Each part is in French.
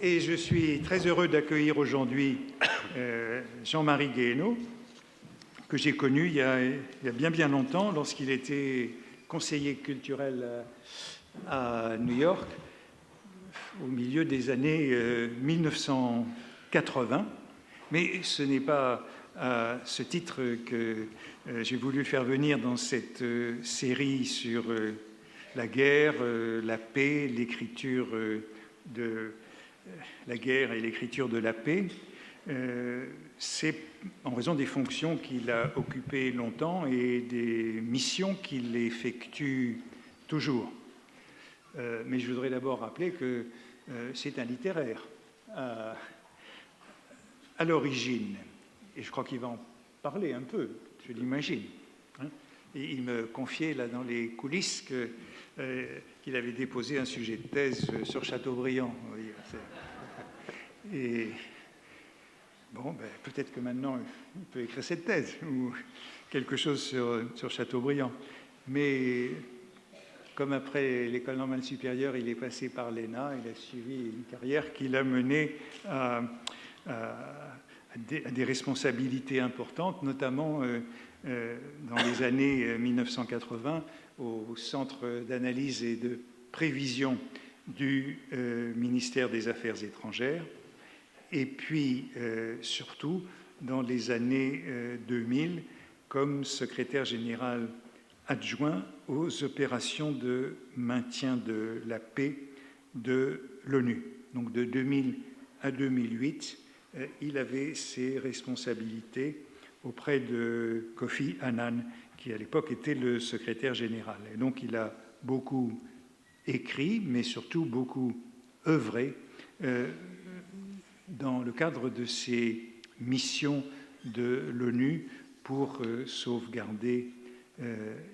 Et je suis très heureux d'accueillir aujourd'hui Jean-Marie Guéhenno, que j'ai connu il y a bien longtemps, lorsqu'il était conseiller culturel à New York, au milieu des années 1980. Mais ce n'est pas à ce titre que j'ai voulu faire venir dans cette série sur la guerre, la paix, l'écriture de la guerre et l'écriture de la paix. C'est en raison des fonctions qu'il a occupées longtemps et des missions qu'il effectue toujours. Mais je voudrais d'abord rappeler que c'est un littéraire à l'origine, et je crois qu'il va en parler un peu, je l'imagine. Et il me confiait là dans les coulisses qu'il avait déposé un sujet de thèse sur Chateaubriand. Et bon, peut-être que maintenant il peut écrire cette thèse ou quelque chose sur Chateaubriand. Mais comme après l'école normale supérieure, il est passé par l'ENA, il a suivi une carrière qui l'a mené à des responsabilités importantes, notamment dans les années 1980 au Centre d'analyse et de prévision du ministère des Affaires étrangères, et puis surtout dans les années 2000 comme secrétaire général adjoint aux opérations de maintien de la paix de l'ONU. Donc de 2000 à 2008, il avait ses responsabilités auprès de Kofi Annan, qui à l'époque était le secrétaire général. Et donc il a beaucoup écrit, mais surtout beaucoup œuvré dans le cadre de ses missions de l'ONU pour sauvegarder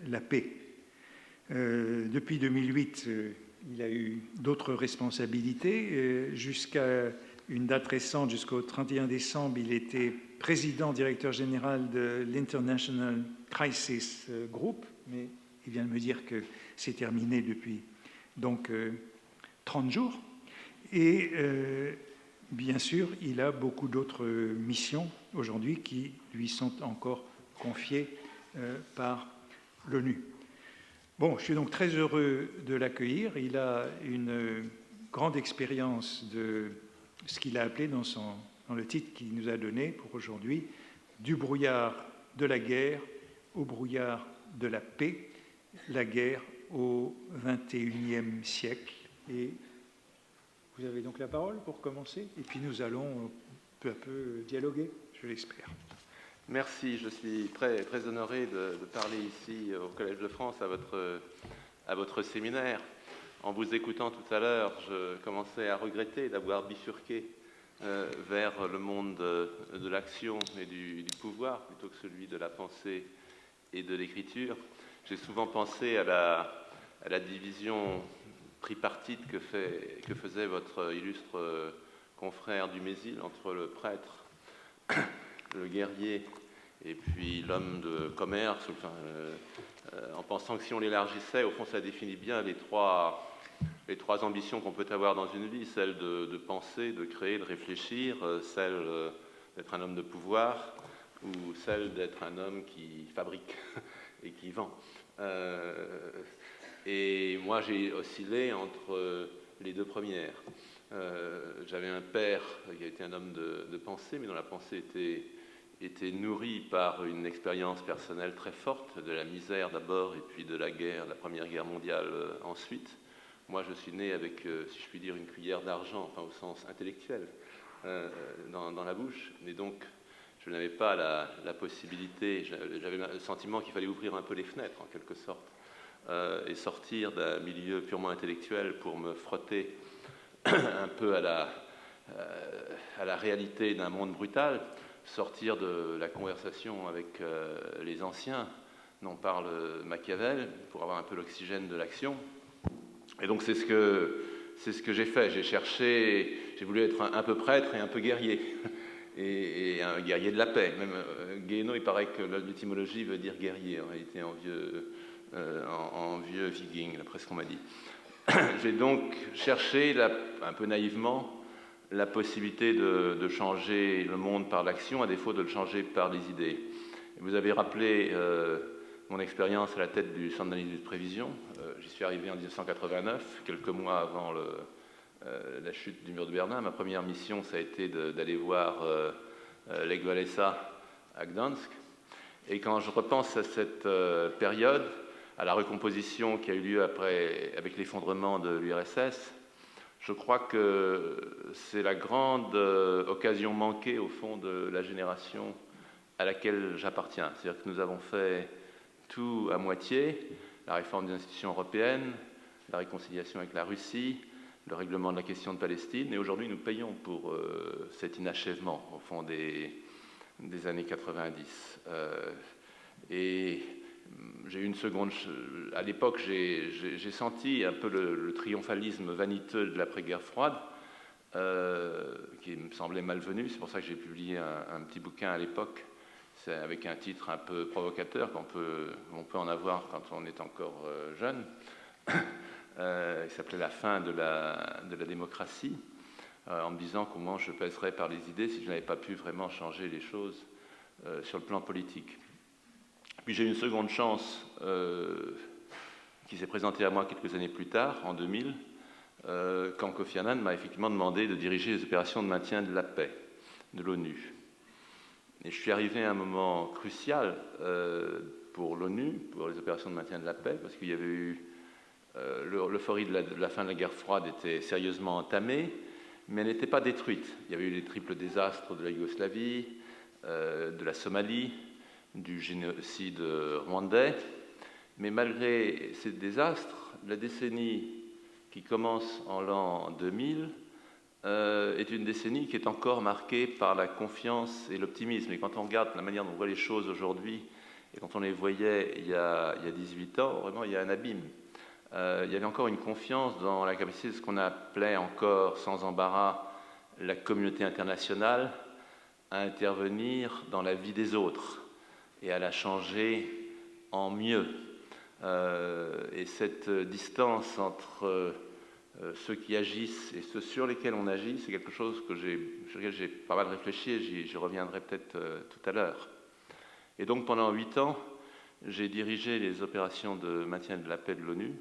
la paix. Depuis 2008, il a eu d'autres responsabilités. Jusqu'à une date récente, jusqu'au 31 décembre, il était président directeur général de l'International Crisis Group, mais il vient de me dire que c'est terminé depuis donc 30 jours. Et bien sûr, il a beaucoup d'autres missions aujourd'hui qui lui sont encore confiées par l'ONU. Bon, je suis donc très heureux de l'accueillir. Il a une grande expérience de ce qu'il a appelé dans le titre qu'il nous a donné pour aujourd'hui, du brouillard de la guerre au brouillard de la paix, la guerre au XXIe siècle. Et vous avez donc la parole pour commencer, et puis nous allons peu à peu dialoguer, je l'espère. Merci, je suis très honoré de parler ici au Collège de France à votre séminaire. En vous écoutant tout à l'heure, je commençais à regretter d'avoir bifurqué vers le monde de l'action et du pouvoir plutôt que celui de la pensée et de l'écriture. J'ai souvent pensé à la division tripartite que faisait votre illustre confrère Dumézil entre le prêtre, le guerrier et puis l'homme de commerce, en pensant que si on l'élargissait, au fond, ça définit bien les trois ambitions qu'on peut avoir dans une vie, celle de penser, de créer, de réfléchir, celle d'être un homme de pouvoir ou celle d'être un homme qui fabrique et qui vend. Et moi, j'ai oscillé entre les deux premières. J'avais un père qui a été un homme de pensée, mais dont la pensée était nourrie par une expérience personnelle très forte, de la misère d'abord, et puis de la Première Guerre mondiale ensuite. Moi, je suis né avec, si je puis dire, une cuillère d'argent, enfin au sens intellectuel, dans la bouche, et donc je n'avais pas la possibilité, j'avais le sentiment qu'il fallait ouvrir un peu les fenêtres, en quelque sorte, et sortir d'un milieu purement intellectuel pour me frotter un peu à la réalité d'un monde brutal, sortir de la conversation avec les anciens dont parle Machiavel, pour avoir un peu l'oxygène de l'action. Et donc c'est ce que j'ai fait. J'ai voulu être un peu prêtre et un peu guerrier, et un guerrier de la paix. Même Guéhenno, il paraît que l'étymologie veut dire guerrier, en réalité, en vieux viking, d'après ce qu'on m'a dit. J'ai donc cherché, un peu naïvement, la possibilité de changer le monde par l'action, à défaut de le changer par les idées. Vous avez rappelé mon expérience à la tête du Centre d'analyse et de prévision. J'y suis arrivé en 1989, quelques mois avant la chute du mur de Berlin. Ma première mission, ça a été d'aller voir Lech Walesa à Gdansk. Et quand je repense à cette période, à la recomposition qui a eu lieu avec l'effondrement de l'URSS, je crois que c'est la grande occasion manquée, au fond, de la génération à laquelle j'appartiens. C'est-à-dire que nous avons fait tout à moitié, la réforme des institutions européennes, la réconciliation avec la Russie, le règlement de la question de Palestine, et aujourd'hui nous payons pour cet inachèvement, au fond, des années 90. Et j'ai eu une seconde... À l'époque, j'ai senti un peu le triomphalisme vaniteux de l'après-guerre froide, qui me semblait malvenu. C'est pour ça que j'ai publié un petit bouquin à l'époque, avec un titre un peu provocateur, qu'on peut en avoir quand on est encore jeune. Il s'appelait « La fin de la démocratie », en me disant comment je passerais par les idées si je n'avais pas pu vraiment changer les choses sur le plan politique. Puis j'ai eu une seconde chance qui s'est présentée à moi quelques années plus tard, en 2000, quand Kofi Annan m'a effectivement demandé de diriger les opérations de maintien de la paix de l'ONU. Et je suis arrivé à un moment crucial pour l'ONU, pour les opérations de maintien de la paix, parce qu'il y avait eu l'euphorie de la fin de la guerre froide était sérieusement entamée, mais elle n'était pas détruite. Il y avait eu les triples désastres de la Yougoslavie, de la Somalie, du génocide rwandais, mais malgré ces désastres, la décennie qui commence en l'an 2000 est une décennie qui est encore marquée par la confiance et l'optimisme. Et quand on regarde la manière dont on voit les choses aujourd'hui et quand on les voyait il y a 18 ans, vraiment il y a un abîme. Il y avait encore une confiance dans la capacité de ce qu'on appelait encore sans embarras la communauté internationale à intervenir dans la vie des autres et à la changer en mieux. Et cette distance entre ceux qui agissent et ceux sur lesquels on agit, c'est quelque chose sur lequel j'ai pas mal réfléchi et j'y reviendrai peut-être tout à l'heure. Et donc pendant 8 ans, j'ai dirigé les opérations de maintien de la paix de l'ONU.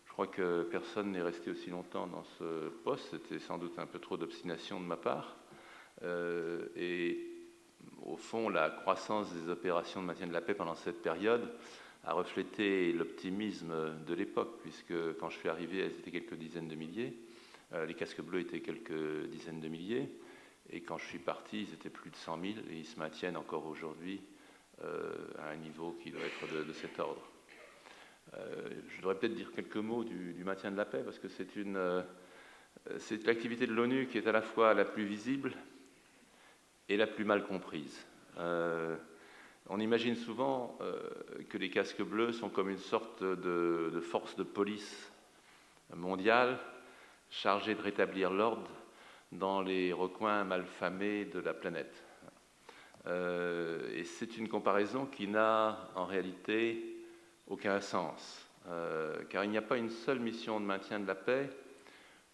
Je crois que personne n'est resté aussi longtemps dans ce poste, c'était sans doute un peu trop d'obstination de ma part. Et au fond, la croissance des opérations de maintien de la paix pendant cette période a reflété l'optimisme de l'époque, puisque quand je suis arrivé, elles étaient quelques dizaines de milliers, les casques bleus étaient quelques dizaines de milliers, et quand je suis parti, ils étaient plus de 100 000, et ils se maintiennent encore aujourd'hui à un niveau qui doit être de cet ordre. Je devrais peut-être dire quelques mots du maintien de la paix, parce que c'est l'activité de l'ONU qui est à la fois la plus visible et la plus mal comprise. On imagine souvent que les casques bleus sont comme une sorte de force de police mondiale chargée de rétablir l'ordre dans les recoins malfamés de la planète. Et c'est une comparaison qui n'a en réalité aucun sens, car il n'y a pas une seule mission de maintien de la paix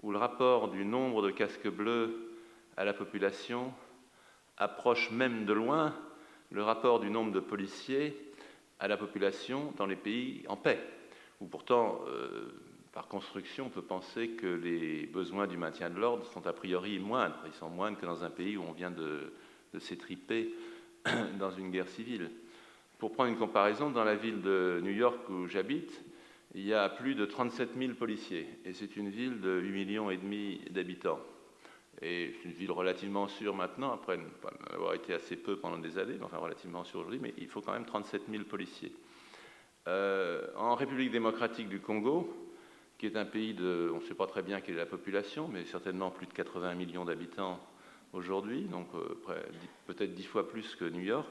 où le rapport du nombre de casques bleus à la population approche même de loin le rapport du nombre de policiers à la population dans les pays en paix, où pourtant, par construction, on peut penser que les besoins du maintien de l'ordre sont a priori moindres. Ils sont moindres que dans un pays où on vient de s'étriper dans une guerre civile. Pour prendre une comparaison, dans la ville de New York où j'habite, il y a plus de 37 000 policiers, et c'est une ville de 8,5 millions d'habitants. Et c'est une ville relativement sûre maintenant, après avoir été assez peu pendant des années, enfin relativement sûre aujourd'hui, mais il faut quand même 37 000 policiers. En République démocratique du Congo, qui est un pays on ne sait pas très bien quelle est la population, mais certainement plus de 80 millions d'habitants aujourd'hui, donc peut-être 10 fois plus que New York,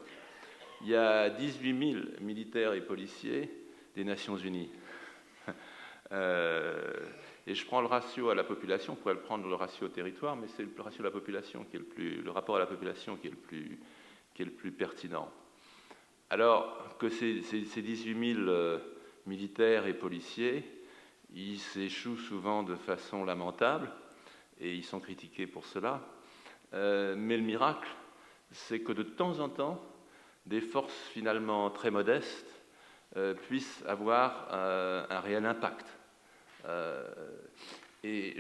il y a 18 000 militaires et policiers des Nations Unies. Et je prends le ratio à la population, on pourrait le prendre le ratio au territoire, mais c'est le ratio à la population qui est le rapport à la population qui est le plus pertinent. Alors que ces 18 000 militaires et policiers, ils s'échouent souvent de façon lamentable, et ils sont critiqués pour cela. Mais le miracle, c'est que de temps en temps, des forces finalement très modestes puissent avoir un réel impact. Et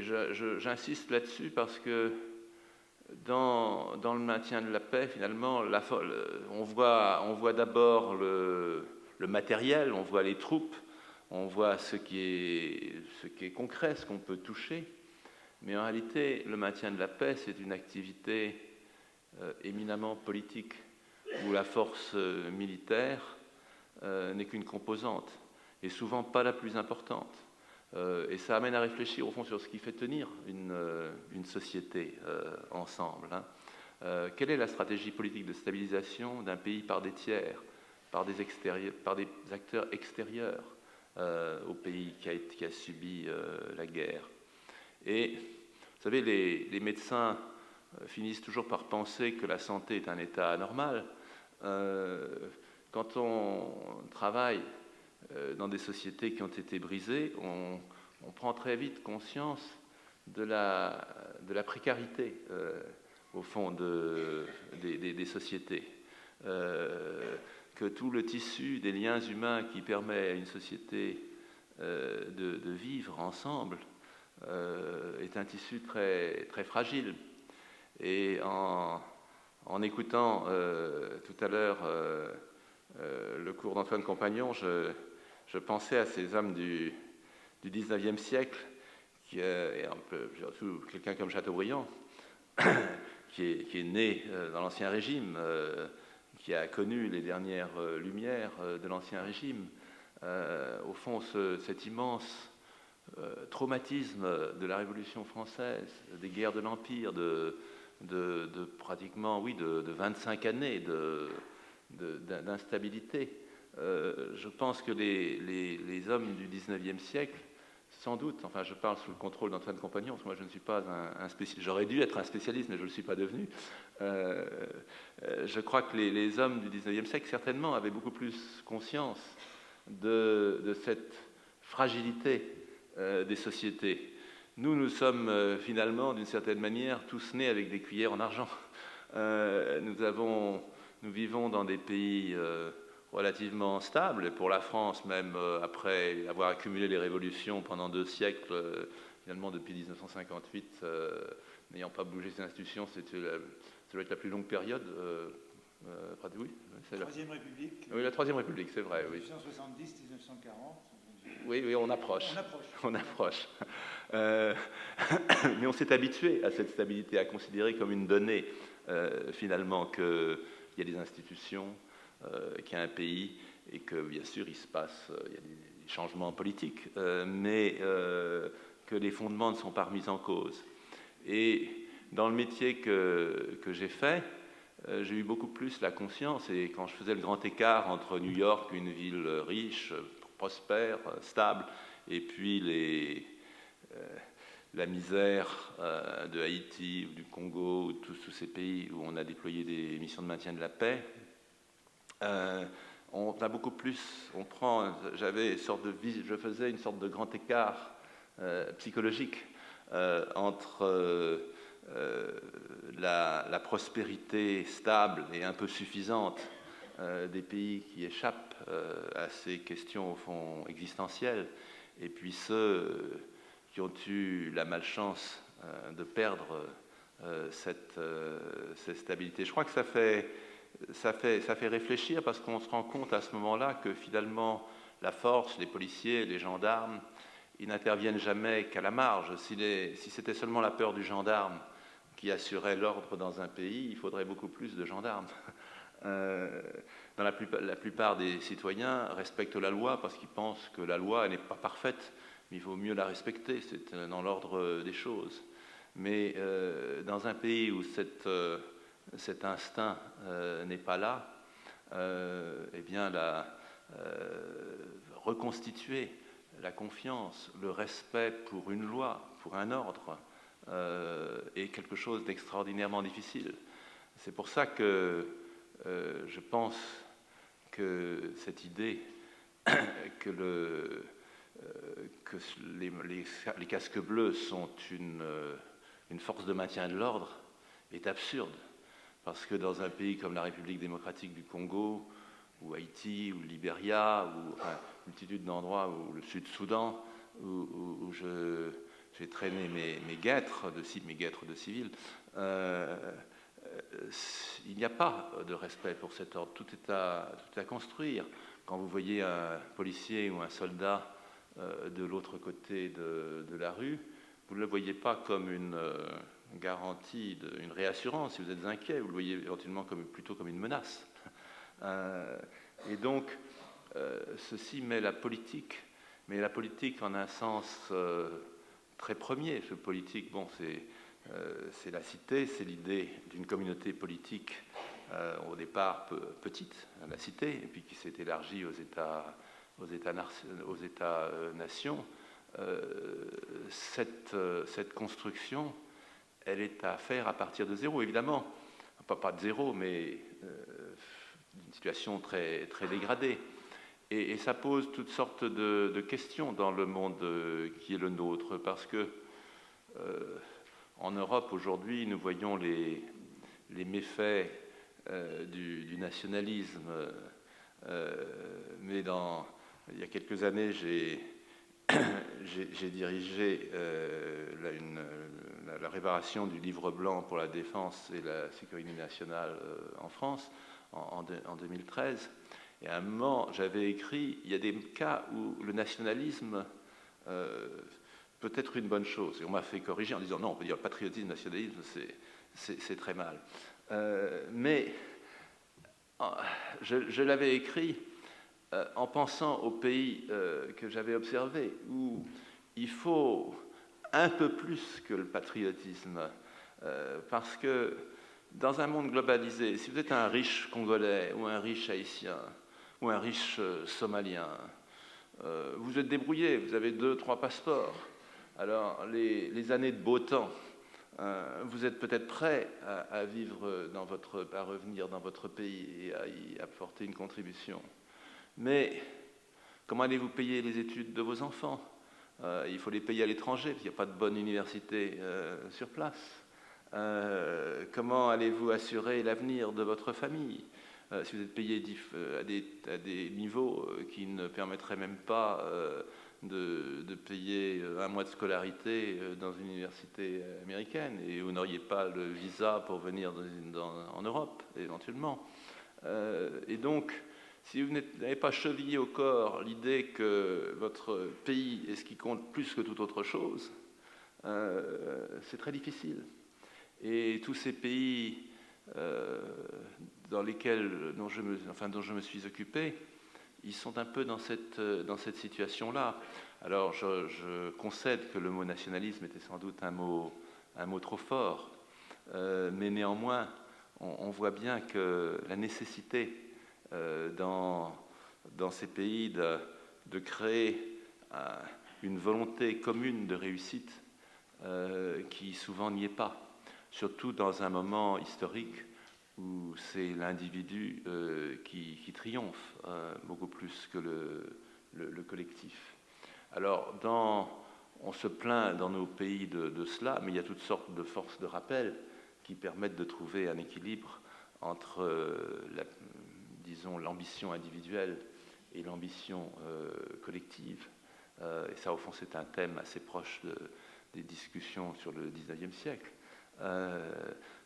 j'insiste là-dessus parce que dans le maintien de la paix, finalement, on voit d'abord le matériel, on voit les troupes, on voit ce qui est concret, ce qu'on peut toucher. Mais en réalité, le maintien de la paix, c'est une activité éminemment politique, où la force militaire n'est qu'une composante, et souvent pas la plus importante. Et ça amène à réfléchir au fond sur ce qui fait tenir une société ensemble. Quelle est la stratégie politique de stabilisation d'un pays par des tiers, par des acteurs extérieurs au pays qui a subi la guerre? Et vous savez, les médecins finissent toujours par penser que la santé est un état anormal. Quand on travaille dans des sociétés qui ont été brisées, on prend très vite conscience de la précarité, au fond, des sociétés. Que tout le tissu des liens humains qui permet à une société de vivre ensemble est un tissu très, très fragile. Et en écoutant tout à l'heure le cours d'Antoine Compagnon, je pensais à ces hommes du XIXe siècle, et surtout quelqu'un comme Chateaubriand, qui est né dans l'Ancien Régime, qui a connu les dernières lumières de l'Ancien Régime. Au fond, cet immense traumatisme de la Révolution française, des guerres de l'Empire, de pratiquement, oui, de 25 années d'instabilité. Je pense que les hommes du XIXe siècle, sans doute, enfin je parle sous le contrôle d'Antoine Compagnon, parce que moi je ne suis pas un spécialiste, j'aurais dû être un spécialiste, mais je ne le suis pas devenu. Je crois que les hommes du XIXe siècle, certainement, avaient beaucoup plus conscience de cette fragilité des sociétés. Nous sommes finalement, d'une certaine manière, tous nés avec des cuillères en argent. Nous vivons dans des pays relativement stables, et pour la France, même après avoir accumulé les révolutions pendant 2 siècles, finalement depuis 1958, n'ayant pas bougé ses institutions, ça doit être la plus longue période. Oui, c'est la Troisième République. Oui, la Troisième République, c'est vrai. 1870-1940. Oui, on approche. Mais on s'est habitué à cette stabilité, à considérer comme une donnée, finalement, qu'il y a des institutions, qu'il y a un pays, et que, bien sûr, il y a des changements politiques, mais que les fondements ne sont pas remis en cause. Et dans le métier que j'ai fait, j'ai eu beaucoup plus la conscience, et quand je faisais le grand écart entre New York, une ville riche, prospère, stable, et puis la misère de Haïti ou du Congo, ou tous ces pays où on a déployé des missions de maintien de la paix, on a beaucoup plus, je faisais une sorte de grand écart psychologique entre la prospérité stable et un peu suffisante des pays qui échappent à ces questions au fond existentielles, et puis ceux qui ont eu la malchance de perdre cette stabilité. Je crois que ça fait réflexir, parce qu'on se rend compte à ce moment-là que finalement la force, les policiers, les gendarmes, ils n'interviennent jamais qu'à la marge. Si c'était seulement la peur du gendarme qui assurait l'ordre dans un pays, il faudrait beaucoup plus de gendarmes. La plupart des citoyens respectent la loi parce qu'ils pensent que la loi n'est pas parfaite, mais il vaut mieux la respecter, c'est dans l'ordre des choses. Mais dans un pays où cet instinct n'est pas là, eh bien, reconstituer la confiance, le respect pour une loi, pour un ordre, est quelque chose d'extraordinairement difficile. C'est pour ça que je pense que cette idée que les casques bleus sont une force de maintien de l'ordre est absurde. Parce que dans un pays comme la République démocratique du Congo, ou Haïti, ou le Libéria, ou enfin, une multitude d'endroits, ou le Sud-Soudan, où j'ai traîné mes guêtres de civils, il n'y a pas de respect pour cet ordre. Tout est à construire. Quand vous voyez un policier ou un soldat de l'autre côté de la rue, vous ne le voyez pas comme une garantie, une réassurance. Si vous êtes inquiet, vous le voyez éventuellement plutôt comme une menace. Et donc, ceci met la politique en un sens très premier. Ce politique, bon, c'est la cité, c'est l'idée d'une communauté politique au départ petite, la cité, et puis qui s'est élargie aux États-nations. Cette construction, elle est à faire à partir de zéro, évidemment. Pas de zéro, mais d'une situation très, très dégradée. Et ça pose toutes sortes de questions dans le monde qui est le nôtre, parce que en Europe, aujourd'hui, nous voyons les méfaits du nationalisme. Mais il y a quelques années, j'ai dirigé la préparation du livre blanc pour la défense et la sécurité nationale en France en 2013. Et à un moment, j'avais écrit, il y a des cas où le nationalisme peut être une bonne chose. Et on m'a fait corriger en disant non, on peut dire patriotisme, nationalisme, c'est très mal. Mais je l'avais écrit en pensant aux pays que j'avais observés, où il faut un peu plus que le patriotisme, parce que dans un monde globalisé, si vous êtes un riche Congolais ou un riche Haïtien ou un riche Somalien, vous êtes débrouillé, vous avez 2-3 passeports. Alors les années de beau temps, vous êtes peut-être prêt à revenir dans votre pays et à y apporter une contribution. Mais comment allez-vous payer les études de vos enfants? Il faut les payer à l'étranger, parce qu'il n'y a pas de bonne université sur place. Comment allez-vous assurer l'avenir de votre famille si vous êtes payé à des niveaux qui ne permettraient même pas de payer un mois de scolarité dans une université américaine, et vous n'auriez pas le visa pour venir en Europe, éventuellement. Et donc, si vous n'avez pas chevillé au corps l'idée que votre pays est ce qui compte plus que toute autre chose, c'est très difficile. Et tous ces pays dont je me suis occupé, ils sont un peu dans cette situation-là. Alors, je concède que le mot nationalisme était sans doute un mot trop fort, mais néanmoins, on voit bien que la nécessité dans ces pays de créer une volonté commune de réussite qui souvent n'y est pas, surtout dans un moment historique où c'est l'individu qui triomphe beaucoup plus que le collectif. Alors, on se plaint dans nos pays de cela, mais il y a toutes sortes de forces de rappel qui permettent de trouver un équilibre entre l'ambition individuelle et l'ambition collective. Et ça, au fond, c'est un thème assez proche des discussions sur le XIXe siècle.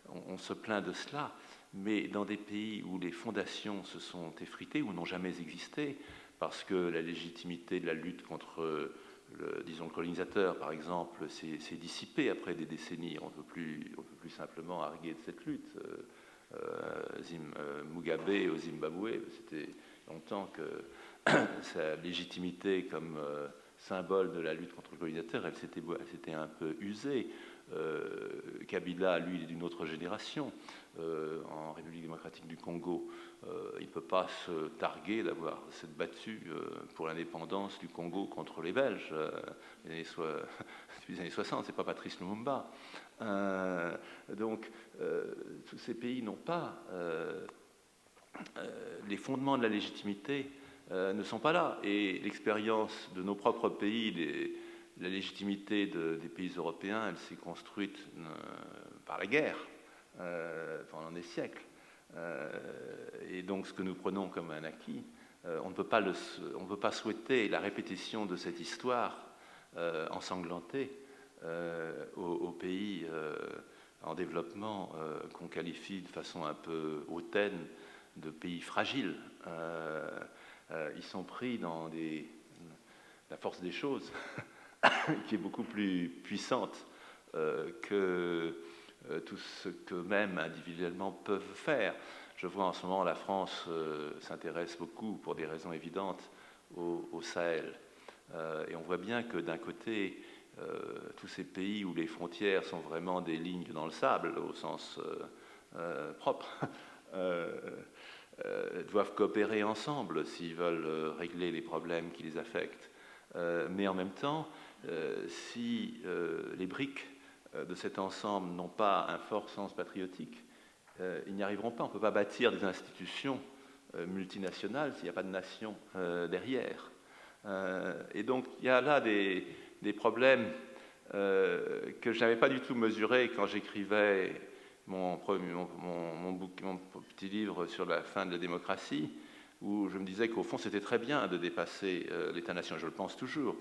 On se plaint de cela, mais dans des pays où les fondations se sont effritées, ou n'ont jamais existé, parce que la légitimité de la lutte contre le colonisateur, par exemple, s'est dissipée après des décennies. On ne peut plus simplement arguer de cette lutte. Mugabe au Zimbabwe, c'était longtemps que sa légitimité comme symbole de la lutte contre le colonisateur, elle s'était un peu usée. Kabila, lui, il est d'une autre génération. En République démocratique du Congo, il ne peut pas se targuer d'avoir s'être battu pour l'indépendance du Congo contre les Belges depuis les années 60. C'est pas Patrice Lumumba. Donc, tous ces pays n'ont pas les fondements de la légitimité ne sont pas là. Et l'expérience de nos propres pays la légitimité des pays européens, elle s'est construite par la guerre pendant des siècles. Et donc ce que nous prenons comme un acquis, on ne peut pas souhaiter la répétition de cette histoire ensanglantée aux pays en développement qu'on qualifie de façon un peu hautaine de pays fragiles. Ils sont pris dans la force des choses qui est beaucoup plus puissante que tout ce qu'eux-mêmes individuellement peuvent faire. Je vois en ce moment la France s'intéresse beaucoup, pour des raisons évidentes, au Sahel. Et on voit bien que d'un côté, tous ces pays où les frontières sont vraiment des lignes dans le sable, au sens propre, doivent coopérer ensemble s'ils veulent régler les problèmes qui les affectent. Mais en même temps, si les briques de cet ensemble n'ont pas un fort sens patriotique, ils n'y arriveront pas. On ne peut pas bâtir des institutions multinationales s'il n'y a pas de nation derrière. Et donc, il y a là des problèmes que je n'avais pas du tout mesurés quand j'écrivais mon petit livre sur la fin de la démocratie, où je me disais qu'au fond, c'était très bien de dépasser l'État-nation. Je le pense toujours.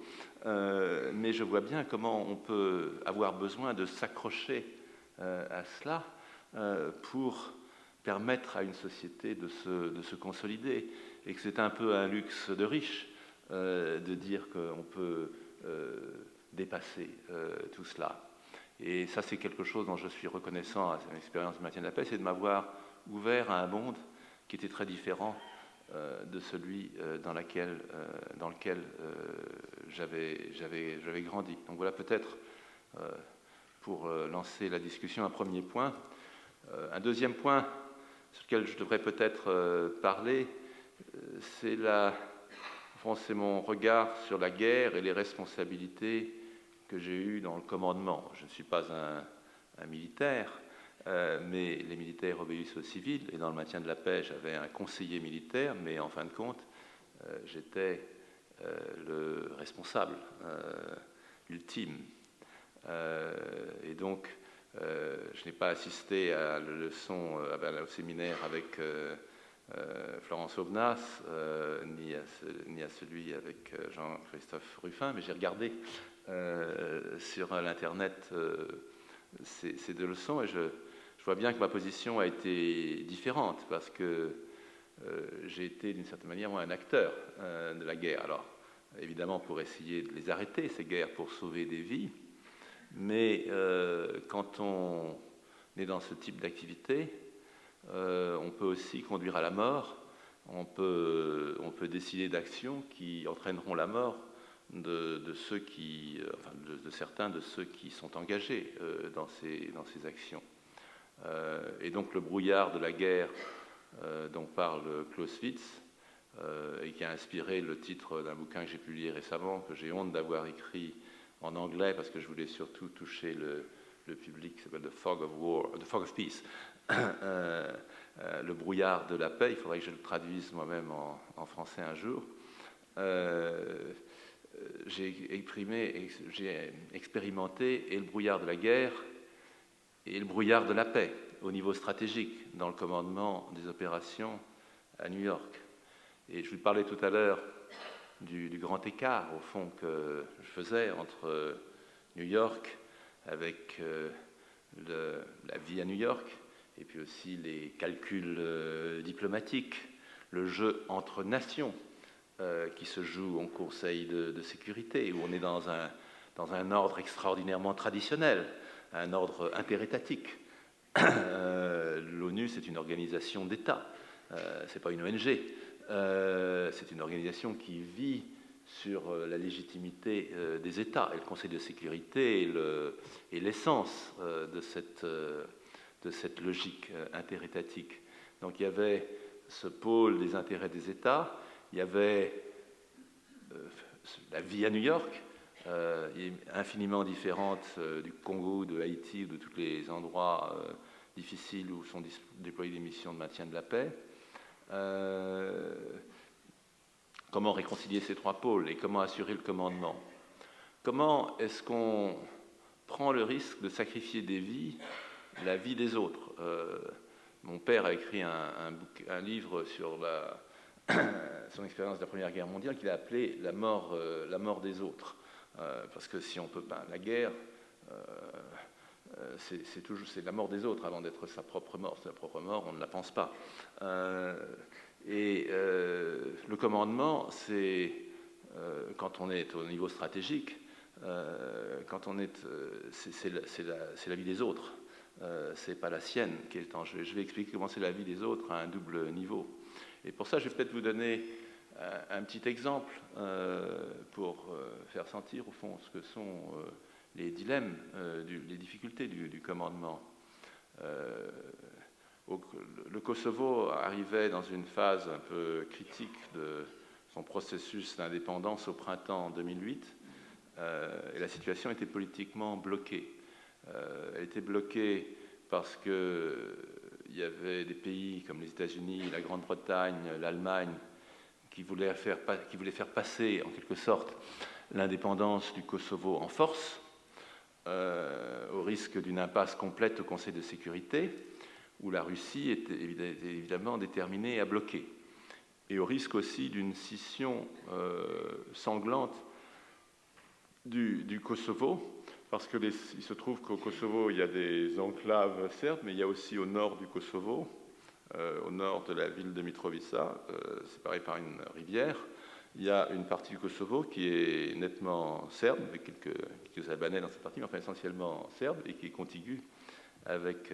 Mais je vois bien comment on peut avoir besoin de s'accrocher à cela pour permettre à une société de se consolider, et que c'est un peu un luxe de riche de dire qu'on peut dépasser tout cela. Et ça, c'est quelque chose dont je suis reconnaissant à cette expérience du maintien de la paix, c'est de m'avoir ouvert à un monde qui était très différent de celui dans lequel j'avais grandi. Donc voilà peut-être, pour lancer la discussion, un premier point. Un deuxième point sur lequel je devrais peut-être parler, c'est mon regard sur la guerre et les responsabilités que j'ai eues dans le commandement. Je ne suis pas un militaire, mais les militaires obéissent aux civils, et dans le maintien de la paix, j'avais un conseiller militaire, mais en fin de compte, j'étais le responsable ultime. Et donc, je n'ai pas assisté à la leçon, au séminaire avec Florence Aubenas, ni à celui avec Jean-Christophe Ruffin, mais j'ai regardé sur l'Internet ces deux leçons, et je vois bien que ma position a été différente, parce que j'ai été d'une certaine manière un acteur de la guerre. Alors, évidemment, pour essayer de les arrêter, ces guerres, pour sauver des vies, mais quand on est dans ce type d'activité, on peut aussi conduire à la mort, on peut décider d'actions qui entraîneront la mort de certains de ceux qui sont engagés dans ces actions. Et donc le brouillard de la guerre dont parle Clausewitz, et qui a inspiré le titre d'un bouquin que j'ai publié récemment, que j'ai honte d'avoir écrit en anglais parce que je voulais surtout toucher le public, qui s'appelle The Fog of Peace. Le brouillard de la paix, il faudrait que je le traduise moi-même en français un jour. J'ai expérimenté et le brouillard de la guerre et le brouillard de la paix au niveau stratégique dans le commandement des opérations à New York. Et je vous parlais tout à l'heure du grand écart, au fond, que je faisais entre New York, avec la vie à New York, et puis aussi les calculs diplomatiques, le jeu entre nations qui se joue au Conseil de sécurité, où on est dans un ordre extraordinairement traditionnel, un ordre interétatique. L'ONU, c'est une organisation d'État, c'est pas une ONG. C'est une organisation qui vit sur la légitimité des États, et le Conseil de sécurité est l'essence de cette logique interétatique. Donc il y avait ce pôle des intérêts des États, il y avait la vie à New York, infiniment différente du Congo, de Haïti, ou de tous les endroits difficiles où sont déployées des missions de maintien de la paix. Comment réconcilier ces trois pôles et comment assurer le commandement? comment est-ce qu'on prend le risque de sacrifier des vies, la vie des autres? Mon père a écrit un livre sur son expérience de la Première Guerre mondiale qu'il a appelé la mort des autres. Parce que si on peut pas, la guerre, c'est la mort des autres avant d'être sa propre mort. Sa propre mort, on ne la pense pas. Le commandement, c'est quand on est au niveau stratégique, c'est la vie des autres. C'est pas la sienne qui est en jeu. Je vais expliquer comment c'est la vie des autres à un double niveau. Et pour ça, je vais peut-être vous donner un petit exemple pour faire sentir au fond ce que sont les dilemmes, les difficultés du commandement. Le Kosovo arrivait dans une phase un peu critique de son processus d'indépendance au printemps 2008, et la situation était politiquement bloquée. Elle était bloquée parce qu'il y avait des pays comme les États-Unis, la Grande-Bretagne, l'Allemagne, qui voulaient faire passer en quelque sorte l'indépendance du Kosovo en force, au risque d'une impasse complète au Conseil de sécurité, où la Russie était évidemment déterminée à bloquer, et au risque aussi d'une scission sanglante du Kosovo, parce qu'il se trouve qu'au Kosovo, il y a des enclaves, certes, mais il y a aussi au nord du Kosovo, au nord de la ville de Mitrovica, séparée par une rivière, il y a une partie du Kosovo qui est nettement serbe, avec quelques Albanais dans cette partie, mais enfin essentiellement serbe, et qui est contiguë avec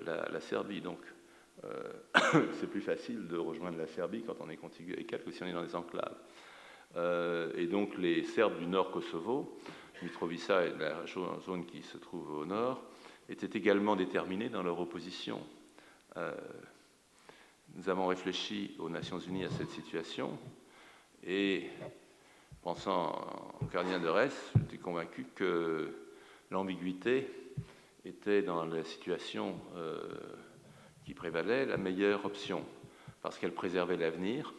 la Serbie. Donc, c'est plus facile de rejoindre la Serbie quand on est contigu avec elle que si on est dans des enclaves. Et donc, les Serbes du nord Kosovo, Mitrovica et la zone qui se trouve au nord, étaient également déterminés dans leur opposition. Nous avons réfléchi aux Nations Unies à cette situation, et pensant au cardinal de Retz, j'étais convaincu que l'ambiguïté était dans la situation qui prévalait la meilleure option, parce qu'elle préservait l'avenir.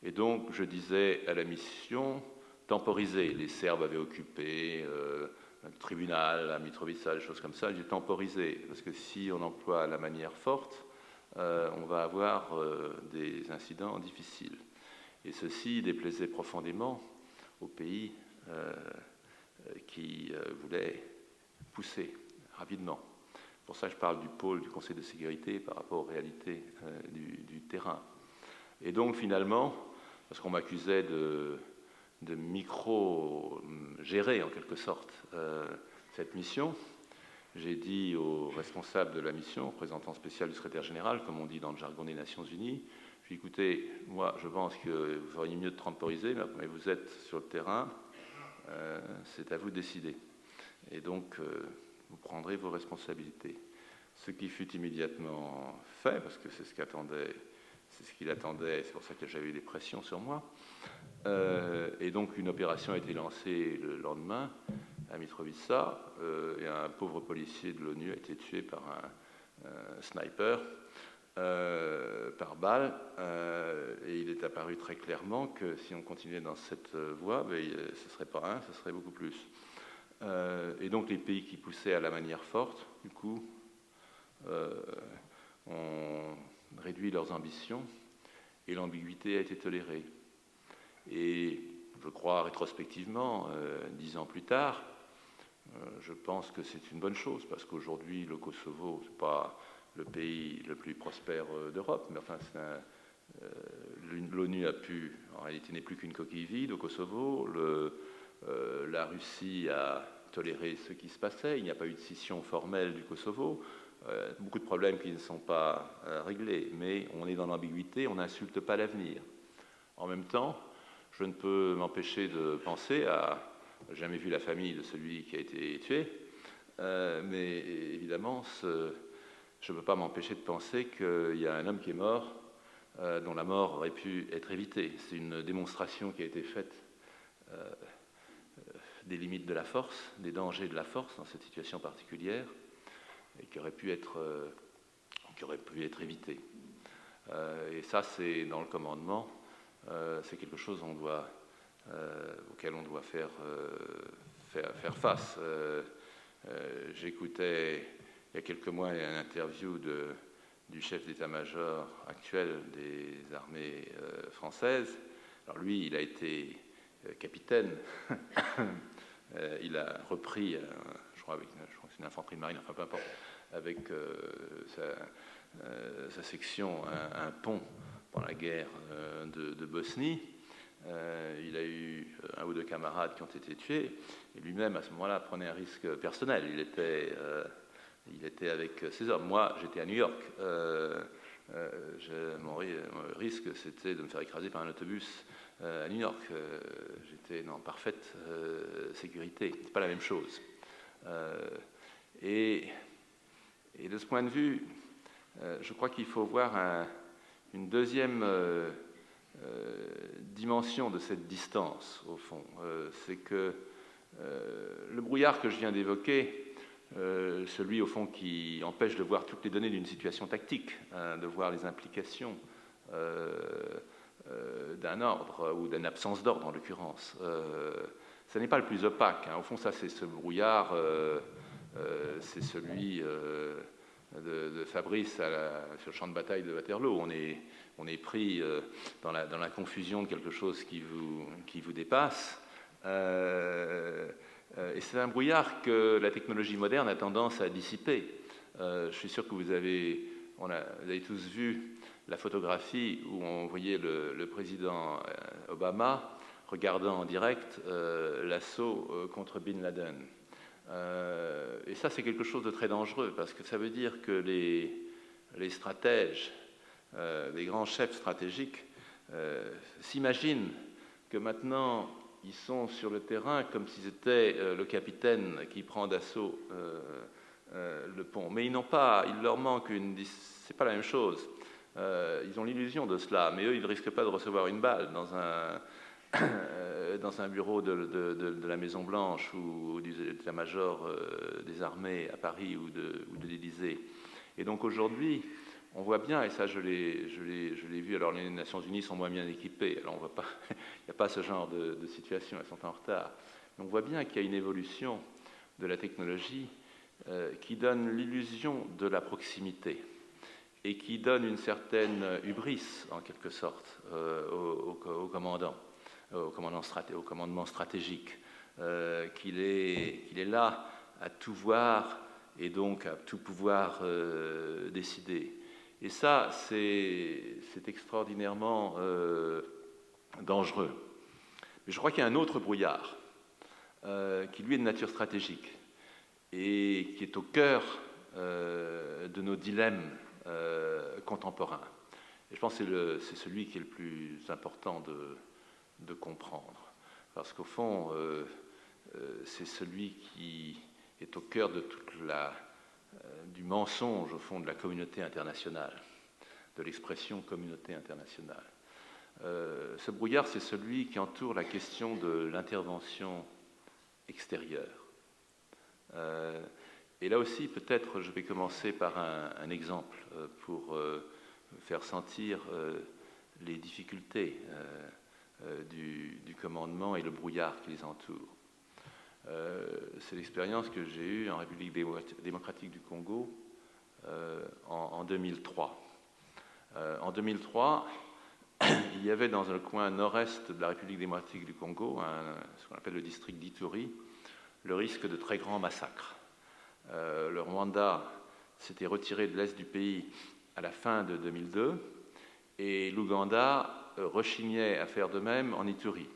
Et donc, je disais à la mission, temporiser. Les Serbes avaient occupé le tribunal à Mitrovica, des choses comme ça. J'ai temporisé, parce que si on emploie la manière forte, on va avoir des incidents difficiles. Et ceci déplaisait profondément aux pays qui voulaient pousser rapidement. Pour ça, je parle du pôle du Conseil de sécurité par rapport aux réalités du terrain. Et donc, finalement, parce qu'on m'accusait de micro-gérer, en quelque sorte, cette mission, j'ai dit aux responsables de la mission, représentant spécial du secrétaire général, comme on dit dans le jargon des Nations Unies, je lui ai dit, écoutez, moi, je pense que vous feriez mieux de temporiser, mais vous êtes sur le terrain, c'est à vous de décider. Et donc, vous prendrez vos responsabilités. Ce qui fut immédiatement fait, parce que c'est ce qu'il attendait, c'est pour ça que j'avais eu des pressions sur moi. Et donc, une opération a été lancée le lendemain à Mitrovica, et un pauvre policier de l'ONU a été tué par un sniper, par balle, et il est apparu très clairement que si on continuait dans cette voie, ce ne serait pas un, ce serait beaucoup plus. Et donc les pays qui poussaient à la manière forte, du coup, ont réduit leurs ambitions, et l'ambiguïté a été tolérée. Et je crois rétrospectivement, 10 ans plus tard, je pense que c'est une bonne chose, parce qu'aujourd'hui, le Kosovo, ce n'est pas le pays le plus prospère d'Europe, mais enfin, l'ONU en réalité, n'est plus qu'une coquille vide au Kosovo. La Russie a toléré ce qui se passait. Il n'y a pas eu de scission formelle du Kosovo. Beaucoup de problèmes qui ne sont pas réglés, mais on est dans l'ambiguïté, on n'insulte pas l'avenir. En même temps, je ne peux m'empêcher de penser à... jamais vu la famille de celui qui a été tué, mais évidemment, je ne peux pas m'empêcher de penser qu'il y a un homme qui est mort, dont la mort aurait pu être évitée. C'est une démonstration qui a été faite des limites de la force, des dangers de la force dans cette situation particulière, et qui aurait pu être évitée. Et ça, c'est dans le commandement, c'est quelque chose dont on doit auxquels on doit faire face. J'écoutais il y a quelques mois une interview du chef d'état-major actuel des armées françaises. Alors lui, il a été capitaine. Il a repris, je crois que c'est une infanterie de marine, enfin peu importe, avec sa section, un pont pendant la guerre de Bosnie. Il a eu un ou deux camarades qui ont été tués, et lui-même, à ce moment-là, prenait un risque personnel. Il était avec ses hommes. Moi, j'étais à New York. Mon risque, c'était de me faire écraser par un autobus à New York. J'étais en parfaite sécurité. C'est pas la même chose. Et de ce point de vue, je crois qu'il faut voir une deuxième dimension de cette distance, au fond. C'est que le brouillard que je viens d'évoquer, celui au fond qui empêche de voir toutes les données d'une situation tactique, de voir les implications d'un ordre ou d'une absence d'ordre en l'occurrence, ce n'est pas le plus opaque. Au fond, ça, c'est ce brouillard, c'est celui de Fabrice sur le champ de bataille de Waterloo. On est pris dans la confusion de quelque chose qui vous dépasse. Et c'est un brouillard que la technologie moderne a tendance à dissiper. Je suis sûr que vous avez tous vu la photographie où on voyait le président Obama regardant en direct l'assaut contre Bin Laden. Et ça, c'est quelque chose de très dangereux, parce que ça veut dire que les stratèges, les grands chefs stratégiques s'imaginent que maintenant ils sont sur le terrain comme si c'était le capitaine qui prend d'assaut le pont. Mais il leur manque c'est pas la même chose. Ils ont l'illusion de cela, mais eux, ils ne risquent pas de recevoir une balle dans un bureau de la Maison-Blanche ou du état-major des armées à Paris ou de l'Élysée. Et donc aujourd'hui, on voit bien, et ça je l'ai vu, alors les Nations Unies sont moins bien équipées, alors on voit pas, il n'y a pas ce genre de situation, elles sont en retard. Mais on voit bien qu'il y a une évolution de la technologie qui donne l'illusion de la proximité et qui donne une certaine hubris, en quelque sorte, au commandement stratégique, qu'il est là à tout voir et donc à tout pouvoir décider. Et ça, c'est extraordinairement dangereux. Mais je crois qu'il y a un autre brouillard qui, lui, est de nature stratégique et qui est au cœur de nos dilemmes contemporains. Et je pense que c'est celui qui est le plus important de comprendre. Parce qu'au fond, c'est celui qui est au cœur de du mensonge, au fond, de la communauté internationale, de l'expression communauté internationale. Ce brouillard, c'est celui qui entoure la question de l'intervention extérieure. Et là aussi, peut-être, je vais commencer par un exemple pour faire sentir les difficultés du commandement et le brouillard qui les entoure. C'est l'expérience que j'ai eue en République démocratique du Congo en 2003. En 2003, il y avait dans le coin nord-est de la République démocratique du Congo, ce qu'on appelle le district d'Ituri, le risque de très grands massacres. Le Rwanda s'était retiré de l'est du pays à la fin de 2002 et l'Ouganda rechignait à faire de même en Ituri.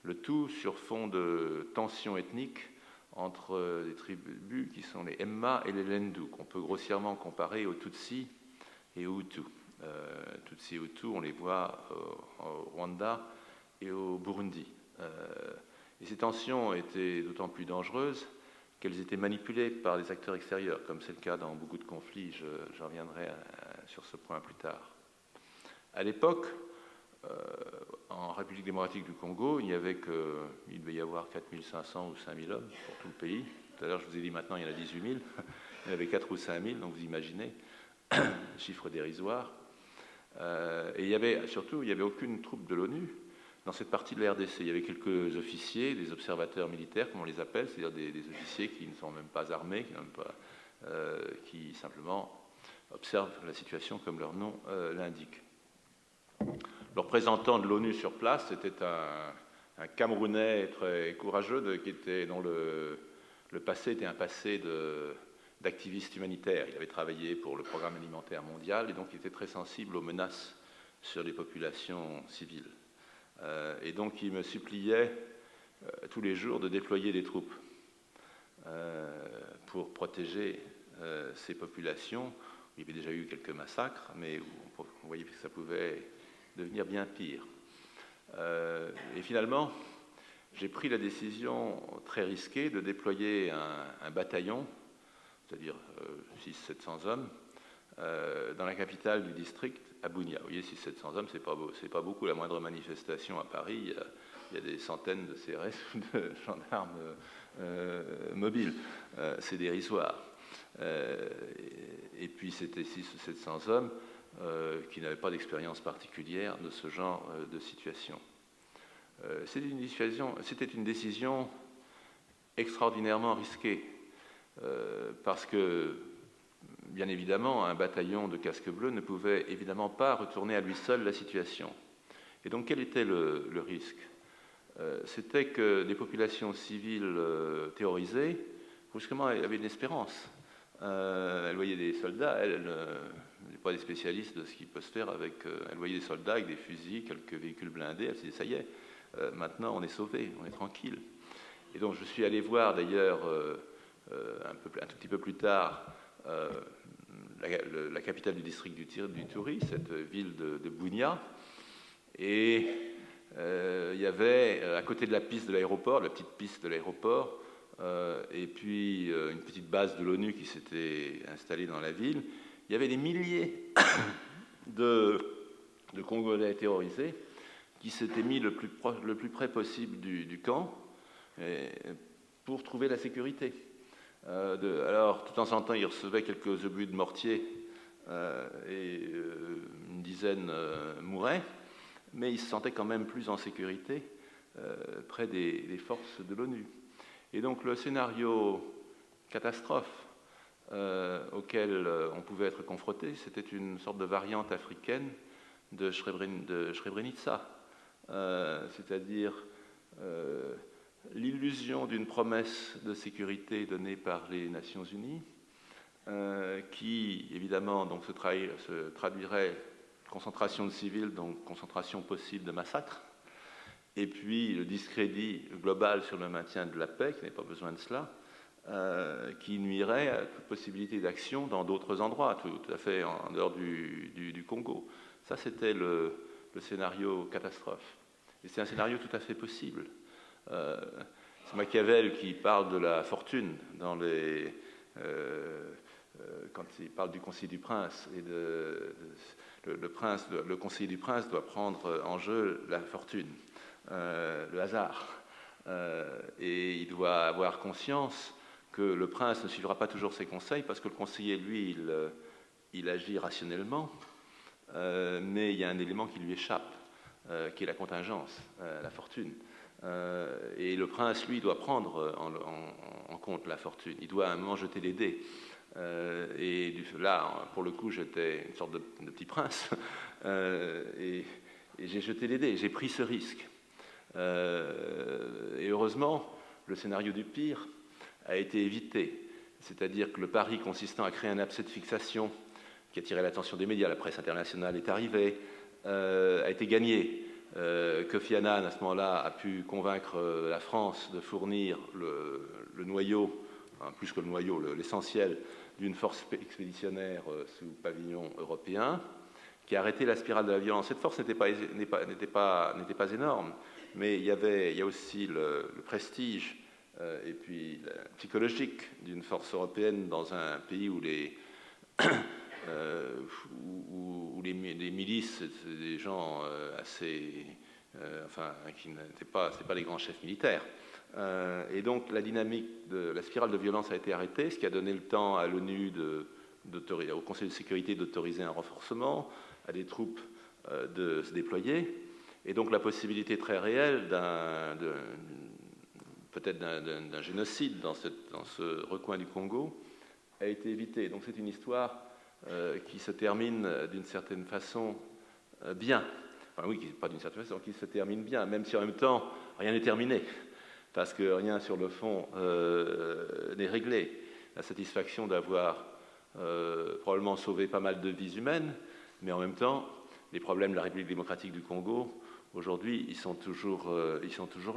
Le tout sur fond de tensions ethniques entre des tribus qui sont les Emma et les Lendu, qu'on peut grossièrement comparer aux Tutsi et aux Hutus. Tutsi et Hutus, on les voit au Rwanda et au Burundi. Et ces tensions étaient d'autant plus dangereuses qu'elles étaient manipulées par des acteurs extérieurs, comme c'est le cas dans beaucoup de conflits. Je reviendrai sur ce point plus tard. À l'époque, en République démocratique du Congo, il devait y avoir 4500 ou 5000 hommes pour tout le pays. Tout à l'heure, je vous ai dit maintenant, il y en a 18 000. Il y en avait 4 ou 5 000, donc vous imaginez, chiffre dérisoire. Et il y avait aucune troupe de l'ONU dans cette partie de la RDC. Il y avait quelques officiers, des observateurs militaires, comme on les appelle, c'est-à-dire des officiers qui ne sont même pas armés, qui simplement observent la situation comme leur nom l'indique. Le représentant de l'ONU sur place, c'était un Camerounais très courageux dont le passé était un passé d'activiste humanitaire. Il avait travaillé pour le Programme alimentaire mondial et donc il était très sensible aux menaces sur les populations civiles. Et donc il me suppliait tous les jours de déployer des troupes pour protéger ces populations. Il y avait déjà eu quelques massacres, mais on voyait que ça pouvait devenir bien pire. Et finalement, j'ai pris la décision très risquée de déployer un bataillon, c'est-à-dire 600-700 hommes, dans la capitale du district, à Bunia. Vous voyez, 600-700 hommes, c'est pas beaucoup. La moindre manifestation à Paris, il y a des centaines de CRS ou de gendarmes mobiles. C'est dérisoire. Et puis c'était 600 ou 700 hommes qui n'avaient pas d'expérience particulière de ce genre de situation. C'était une décision extraordinairement risquée, parce que, bien évidemment, un bataillon de casques bleus ne pouvait évidemment pas retourner à lui seul la situation. Et donc, quel était le risque? C'était que des populations civiles terrorisées, brusquement, elles avaient une espérance. Elles voyaient des soldats, elles n'est pas des spécialistes de ce qui peut se faire avec... elles voyaient des soldats avec des fusils, quelques véhicules blindés, elles se disaient, ça y est, maintenant on est sauvés, on est tranquille. Et donc je suis allé voir d'ailleurs, un tout petit peu plus tard, la capitale du district du Touri, cette ville de Bunia, et il y avait, à côté de la piste de l'aéroport, la petite piste de l'aéroport, et puis une petite base de l'ONU qui s'était installée dans la ville, il y avait des milliers de Congolais terrorisés qui s'étaient mis le plus près possible du camp pour trouver la sécurité. Alors, de temps en temps, ils recevaient quelques obus de mortier et une dizaine mouraient, mais ils se sentaient quand même plus en sécurité près des forces de l'ONU. Et donc le scénario catastrophe auquel on pouvait être confronté, c'était une sorte de variante africaine de Srebrenica, c'est-à-dire l'illusion d'une promesse de sécurité donnée par les Nations Unies, qui évidemment donc, se traduirait concentration de civils, donc concentration possible de massacres, et puis le discrédit global sur le maintien de la paix, qui n'est pas besoin de cela, qui nuirait à toute possibilité d'action dans d'autres endroits, tout à fait en dehors du Congo. Ça, c'était le scénario catastrophe. Et c'est un scénario tout à fait possible. C'est Machiavel qui parle de la fortune dans quand il parle du conseiller du prince. Et le conseiller du prince doit prendre en jeu la fortune. Le hasard. Et il doit avoir conscience que le prince ne suivra pas toujours ses conseils parce que le conseiller, lui, il agit rationnellement, mais il y a un élément qui lui échappe, qui est la contingence, la fortune. Et le prince, lui, doit prendre en compte la fortune. Il doit à un moment jeter les dés. Et là, pour le coup, j'étais une sorte de petit prince. Et j'ai jeté les dés, j'ai pris ce risque. Et heureusement, le scénario du pire a été évité. C'est-à-dire que le pari consistant à créer un abcès de fixation qui attirait l'attention des médias, la presse internationale est arrivée, a été gagné. Kofi Annan, à ce moment-là, a pu convaincre la France de fournir le noyau, enfin, plus que le noyau, l'essentiel d'une force expéditionnaire sous pavillon européen, qui a arrêté la spirale de la violence. Cette force n'était pas énorme, mais il y a aussi le prestige et puis psychologique d'une force européenne dans un pays où les milices, c'est des gens assez... enfin, qui n'étaient pas les grands chefs militaires. Et donc la dynamique de la spirale de violence a été arrêtée, ce qui a donné le temps à l'ONU, au Conseil de sécurité, d'autoriser un renforcement, à des troupes de se déployer. Et donc la possibilité très réelle peut-être d'un génocide dans ce recoin du Congo a été évitée. Donc c'est une histoire qui se termine d'une certaine façon bien. Enfin oui, pas d'une certaine façon, qui se termine bien, même si en même temps rien n'est terminé, parce que rien sur le fond n'est réglé. La satisfaction d'avoir probablement sauvé pas mal de vies humaines, mais en même temps, les problèmes de la République démocratique du Congo, aujourd'hui, ils sont toujours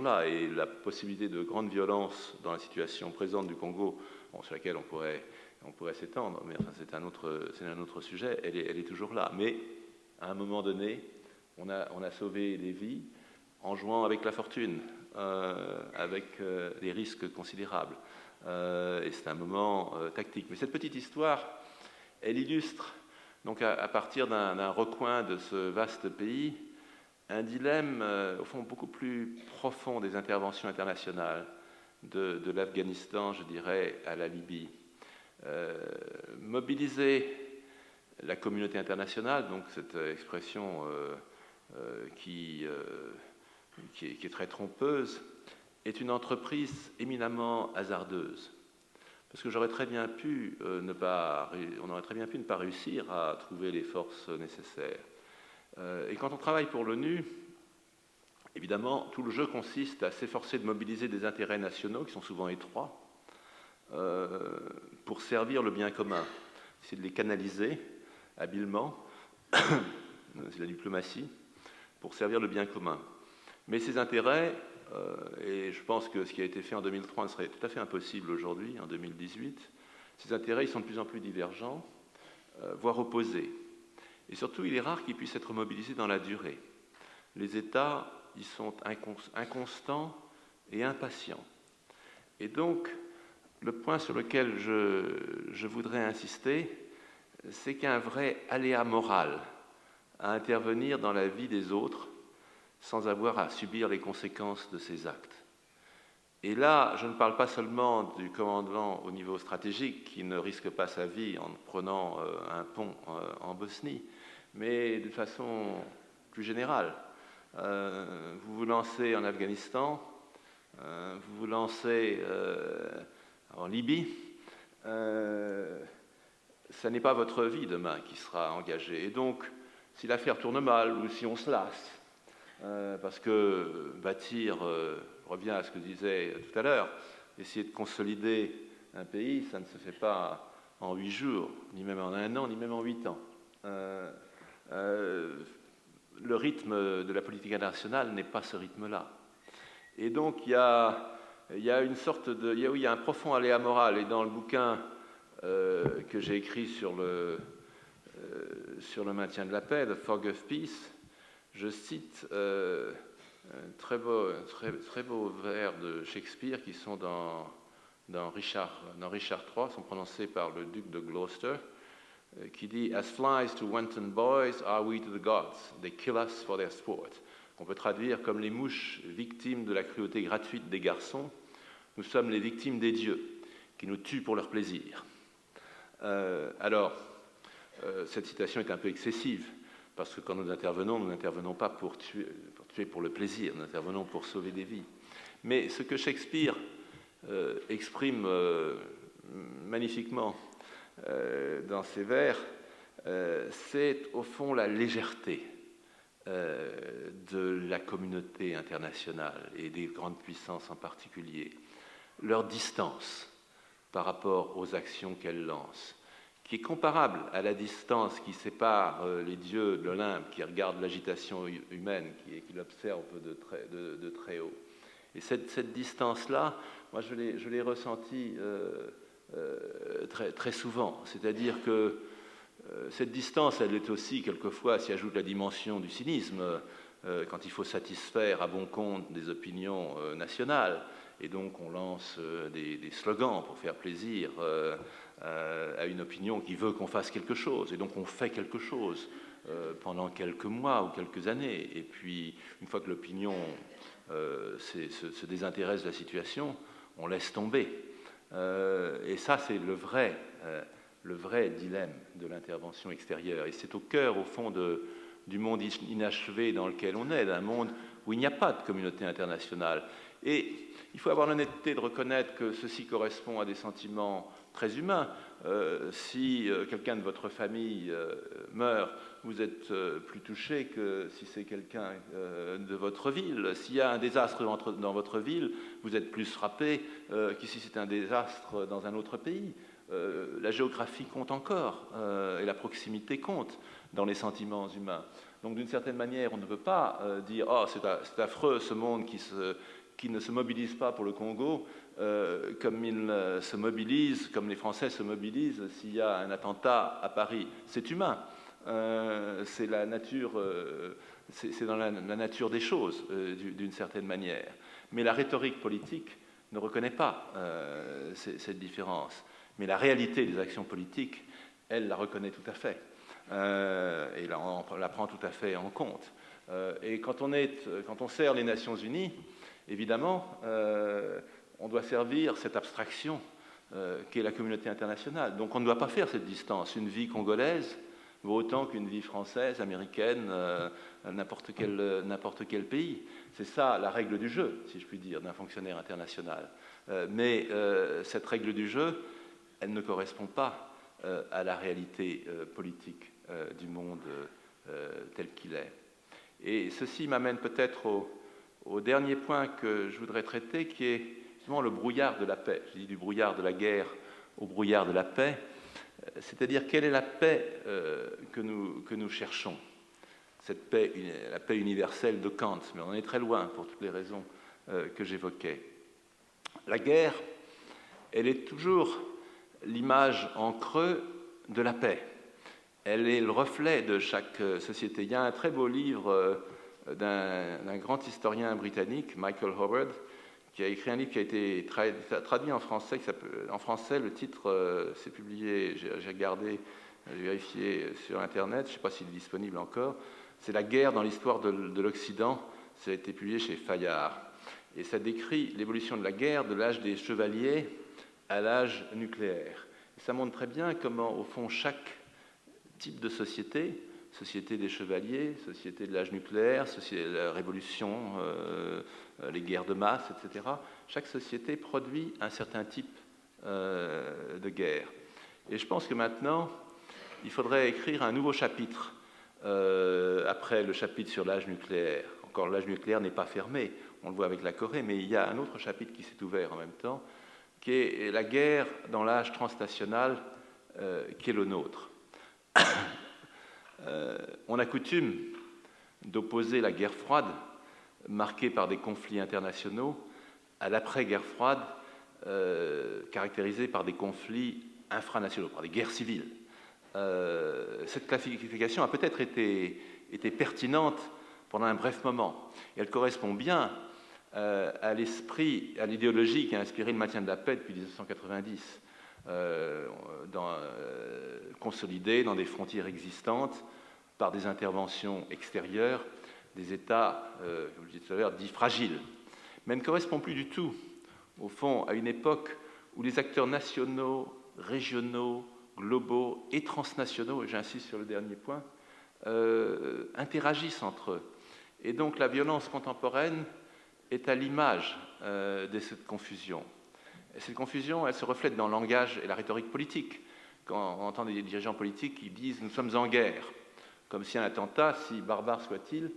là. Et la possibilité de grande violence dans la situation présente du Congo, bon, sur laquelle on pourrait s'étendre, mais enfin, c'est un autre sujet, elle est toujours là. Mais à un moment donné, on a sauvé des vies en jouant avec la fortune, avec des risques considérables. Et c'est un moment tactique. Mais cette petite histoire, elle illustre, donc à partir d'un recoin de ce vaste pays, un dilemme, au fond, beaucoup plus profond des interventions internationales, de l'Afghanistan, je dirais, à la Libye. Mobiliser la communauté internationale, donc cette expression qui est très trompeuse, est une entreprise éminemment hasardeuse. Parce que on aurait très bien pu ne pas réussir à trouver les forces nécessaires. Et quand on travaille pour l'ONU, évidemment, tout le jeu consiste à s'efforcer de mobiliser des intérêts nationaux qui sont souvent étroits pour servir le bien commun. C'est de les canaliser habilement, c'est la diplomatie, pour servir le bien commun. Mais ces intérêts, et je pense que ce qui a été fait en 2003 serait tout à fait impossible aujourd'hui, en 2018, ces intérêts ils sont de plus en plus divergents, voire opposés. Et surtout, il est rare qu'ils puissent être mobilisés dans la durée. Les États, ils sont inconstants et impatients. Et donc, le point sur lequel je voudrais insister, c'est qu'il y a un vrai aléa moral à intervenir dans la vie des autres sans avoir à subir les conséquences de ces actes. Et là, je ne parle pas seulement du commandant au niveau stratégique qui ne risque pas sa vie en prenant un pont en Bosnie, mais de façon plus générale. Vous vous lancez en Afghanistan, vous vous lancez en Libye, ça n'est pas votre vie demain qui sera engagée. Et donc, si l'affaire tourne mal ou si on se lasse, parce que bâtir, je reviens à ce que je disais tout à l'heure, essayer de consolider un pays, ça ne se fait pas en 8 jours, ni même en 1 an, ni même en 8 ans. Le rythme de la politique internationale n'est pas ce rythme-là. Et donc, il y a une sorte de... il y a un profond aléa moral. Et dans le bouquin que j'ai écrit sur le maintien de la paix, The Fog of Peace, je cite un très beau vers de Shakespeare qui sont dans Richard III, sont prononcés par le duc de Gloucester, qui dit « As flies to wanton boys are we to the gods, they kill us for their sport ». On peut traduire comme les mouches victimes de la cruauté gratuite des garçons, nous sommes les victimes des dieux, qui nous tuent pour leur plaisir. Alors, cette citation est un peu excessive, parce que quand nous n'intervenons pas pour tuer pour le plaisir, nous intervenons pour sauver des vies. Mais ce que Shakespeare exprime magnifiquement dans ses vers, c'est au fond la légèreté de la communauté internationale et des grandes puissances en particulier, leur distance par rapport aux actions qu'elles lancent, qui est comparable à la distance qui sépare les dieux de l'Olympe, qui regardent l'agitation humaine, qui l'observent de très haut. Et cette distance-là, moi je l'ai ressentie très souvent. C'est-à-dire que cette distance, elle est aussi, quelquefois, s'y ajoute la dimension du cynisme, quand il faut satisfaire à bon compte des opinions nationales. Et donc on lance des slogans pour faire plaisir à une opinion qui veut qu'on fasse quelque chose. Et donc on fait quelque chose pendant quelques mois ou quelques années. Et puis, une fois que l'opinion se désintéresse de la situation, on laisse tomber. Et ça, c'est le vrai dilemme de l'intervention extérieure. Et c'est au cœur, au fond, de du monde inachevé dans lequel on est, d'un monde où il n'y a pas de communauté internationale. Et il faut avoir l'honnêteté de reconnaître que ceci correspond à des sentiments très humains. Si quelqu'un de votre famille meurt, vous êtes plus touché que si c'est quelqu'un de votre ville. S'il y a un désastre dans votre ville, vous êtes plus frappé que si c'est un désastre dans un autre pays. La géographie compte encore et la proximité compte dans les sentiments humains. Donc d'une certaine manière, on ne peut pas dire « Oh, c'est affreux ce monde qui ne se mobilise pas pour le Congo comme il se mobilise, comme les Français se mobilisent s'il y a un attentat à Paris. » C'est humain. C'est la nature, c'est dans la nature des choses, d'une certaine manière. Mais la rhétorique politique ne reconnaît pas cette différence. Mais la réalité des actions politiques, elle la reconnaît tout à fait. Et on la prend tout à fait en compte. Et quand on sert les Nations Unies, évidemment, on doit servir cette abstraction qu'est la communauté internationale. Donc on ne doit pas faire cette distance. Une vie congolaise vaut autant qu'une vie française, américaine, n'importe quel pays. C'est ça la règle du jeu, si je puis dire, d'un fonctionnaire international. Mais cette règle du jeu, elle ne correspond pas à la réalité politique du monde tel qu'il est. Et ceci m'amène peut-être au dernier point que je voudrais traiter, qui est justement le brouillard de la paix. Je dis du brouillard de la guerre au brouillard de la paix, c'est-à-dire quelle est la paix que nous cherchons. Cette paix, la paix universelle de Kant, mais on en est très loin pour toutes les raisons que j'évoquais. La guerre, elle est toujours l'image en creux de la paix. Elle est le reflet de chaque société. Il y a un très beau livre d'un grand historien britannique, Michael Howard, qui a écrit un livre qui a été traduit en français. En français, le titre s'est publié, j'ai regardé, j'ai vérifié sur Internet, je ne sais pas s'il est disponible encore. C'est La guerre dans l'histoire de l'Occident. Ça a été publié chez Fayard. Et ça décrit l'évolution de la guerre de l'âge des chevaliers à l'âge nucléaire. Et ça montre très bien comment, au fond, chaque type de société, société des chevaliers, société de l'âge nucléaire, la révolution, les guerres de masse, etc., chaque société produit un certain type de guerre. Et je pense que maintenant, il faudrait écrire un nouveau chapitre après le chapitre sur l'âge nucléaire. Encore, l'âge nucléaire n'est pas fermé, on le voit avec la Corée, mais il y a un autre chapitre qui s'est ouvert en même temps, qui est la guerre dans l'âge transnational, qui est le nôtre. On a coutume d'opposer la guerre froide, marquée par des conflits internationaux, à l'après-guerre froide, caractérisée par des conflits infranationaux, par des guerres civiles. Cette classification a peut-être été pertinente pendant un bref moment. Et elle correspond bien à l'esprit, à l'idéologie qui a inspiré le maintien de la paix depuis 1990, consolidée dans des frontières existantes par des interventions extérieures des États, comme je disais tout à l'heure, dits fragiles. Mais elle ne correspond plus du tout, au fond, à une époque où les acteurs nationaux, régionaux, globaux et transnationaux, et j'insiste sur le dernier point, interagissent entre eux. Et donc la violence contemporaine est à l'image de cette confusion. Et cette confusion, elle se reflète dans le langage et la rhétorique politique. Quand on entend des dirigeants politiques qui disent « nous sommes en guerre », comme si un attentat, si barbare soit-il,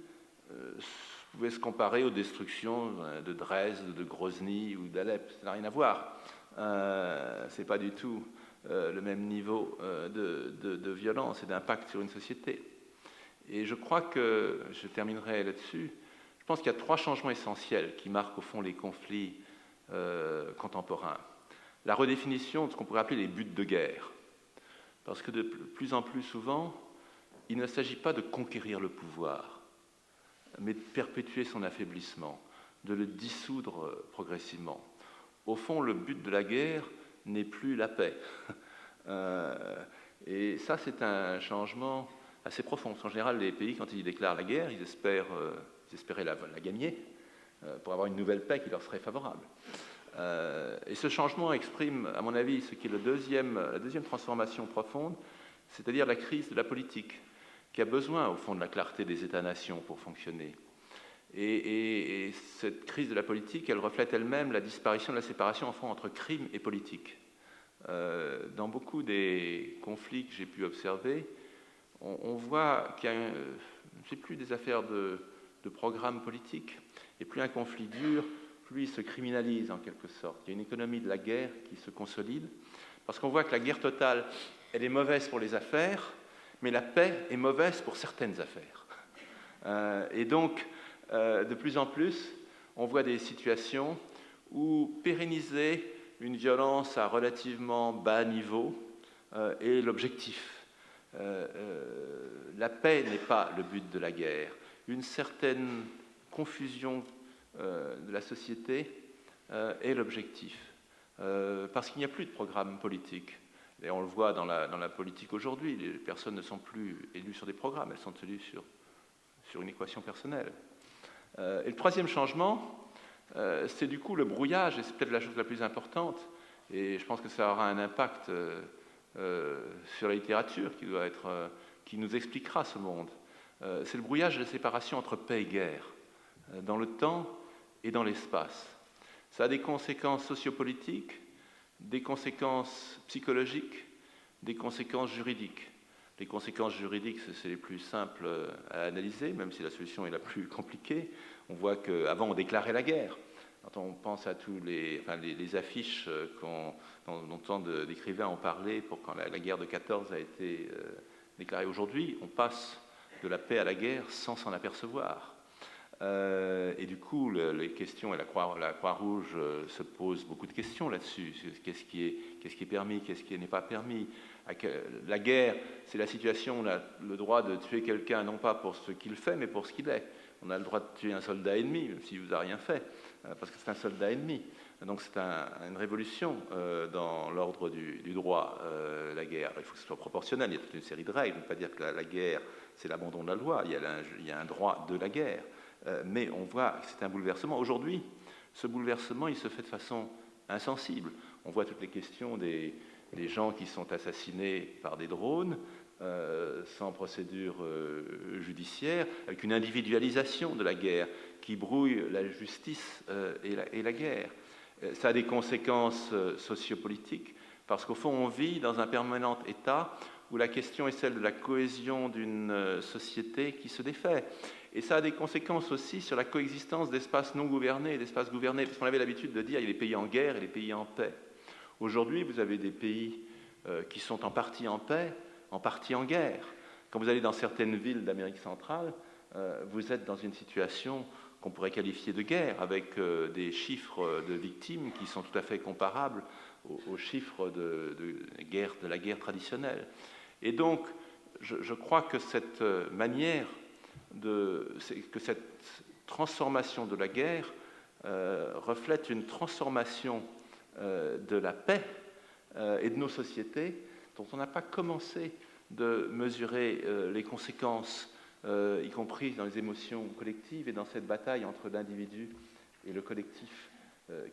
pouvait se comparer aux destructions de Dresde, de Grozny ou d'Alep. Ça n'a rien à voir. Ce n'est pas du tout le même niveau de violence et d'impact sur une société. Et je crois que, je terminerai là-dessus, je pense qu'il y a 3 changements essentiels qui marquent au fond les conflits contemporains. La redéfinition de ce qu'on pourrait appeler les buts de guerre. Parce que de plus en plus souvent, il ne s'agit pas de conquérir le pouvoir, mais de perpétuer son affaiblissement, de le dissoudre progressivement. Au fond, le but de la guerre n'est plus la paix. Et ça, c'est un changement assez profond. En général, les pays, quand ils déclarent la guerre, ils espéraient la gagner pour avoir une nouvelle paix qui leur serait favorable. Et ce changement exprime, à mon avis, ce qui est la deuxième transformation profonde, c'est-à-dire la crise de la politique, qui a besoin, au fond, de la clarté des États-nations pour fonctionner. Et cette crise de la politique, elle reflète elle-même la disparition de la séparation, enfin, entre crime et politique. Dans beaucoup des conflits que j'ai pu observer, on voit qu'il y a, c'est plus des affaires de programme politique, et plus un conflit dure, plus il se criminalise en quelque sorte. Il y a une économie de la guerre qui se consolide, parce qu'on voit que la guerre totale, elle est mauvaise pour les affaires, mais la paix est mauvaise pour certaines affaires. Et donc, de plus en plus, on voit des situations où pérenniser une violence à relativement bas niveau est l'objectif. La paix n'est pas le but de la guerre. Une certaine confusion de la société est l'objectif. Parce qu'il n'y a plus de programme politique. Et on le voit dans la politique aujourd'hui, les personnes ne sont plus élues sur des programmes, elles sont élues sur une équation personnelle. Et le troisième changement, c'est du coup le brouillage, et c'est peut-être la chose la plus importante, et je pense que ça aura un impact sur la littérature qui nous expliquera ce monde. C'est le brouillage de la séparation entre paix et guerre, dans le temps et dans l'espace. Ça a des conséquences sociopolitiques, des conséquences psychologiques, des conséquences juridiques. Les conséquences juridiques, c'est les plus simples à analyser, même si la solution est la plus compliquée. On voit qu'avant, on déclarait la guerre. Quand on pense à tous les affiches dont tant d'écrivains ont parlé pour quand la guerre de 14 a été déclarée aujourd'hui, on passe de la paix à la guerre sans s'en apercevoir. Et du coup, les questions, et la Croix-Rouge se pose beaucoup de questions là-dessus. Qu'est-ce qui est permis, qu'est-ce qui n'est pas permis? La guerre, c'est la situation où on a le droit de tuer quelqu'un, non pas pour ce qu'il fait, mais pour ce qu'il est. On a le droit de tuer un soldat ennemi, même s'il ne vous a rien fait, parce que c'est un soldat ennemi. Donc c'est une révolution dans l'ordre du droit, la guerre. Il faut que ce soit proportionnel, il y a toute une série de règles. On ne peut pas dire que la guerre, c'est l'abandon de la loi. Il y a un droit de la guerre. Mais on voit que c'est un bouleversement. Aujourd'hui, ce bouleversement, il se fait de façon insensible. On voit toutes les questions des gens qui sont assassinés par des drones, sans procédure judiciaire, avec une individualisation de la guerre qui brouille la justice et la guerre. Ça a des conséquences sociopolitiques, parce qu'au fond, on vit dans un permanent état où la question est celle de la cohésion d'une société qui se défait. Et ça a des conséquences aussi sur la coexistence d'espaces non gouvernés et d'espaces gouvernés, parce qu'on avait l'habitude de dire qu'il y a les pays en guerre et les pays en paix. Aujourd'hui, vous avez des pays qui sont en partie en paix, en partie en guerre. Quand vous allez dans certaines villes d'Amérique centrale, vous êtes dans une situation qu'on pourrait qualifier de guerre, avec des chiffres de victimes qui sont tout à fait comparables aux chiffres de la guerre traditionnelle. Et donc, je crois que cette manière que cette transformation de la guerre reflète une transformation de la paix et de nos sociétés dont on n'a pas commencé de mesurer les conséquences, y compris dans les émotions collectives et dans cette bataille entre l'individu et le collectif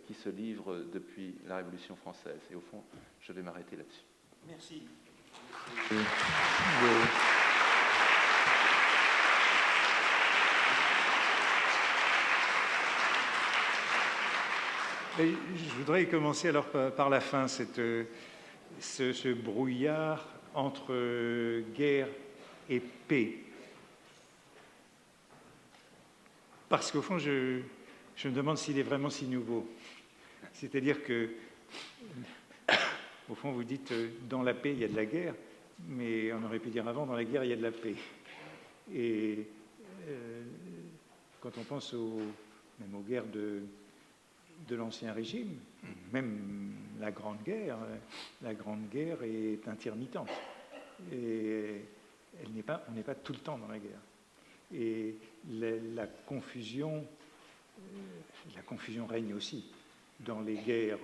qui se livre depuis la Révolution française. Et au fond, je vais m'arrêter là-dessus. Merci. Je voudrais commencer alors par la fin, ce brouillard entre guerre et paix. Parce qu'au fond, je me demande s'il est vraiment si nouveau. C'est-à-dire que, au fond, vous dites, dans la paix, il y a de la guerre, mais on aurait pu dire avant, dans la guerre, il y a de la paix. Et quand on pense même aux guerres de l'Ancien Régime, même la Grande Guerre est intermittente. Et on n'est pas tout le temps dans la guerre. Et la confusion règne aussi dans les guerres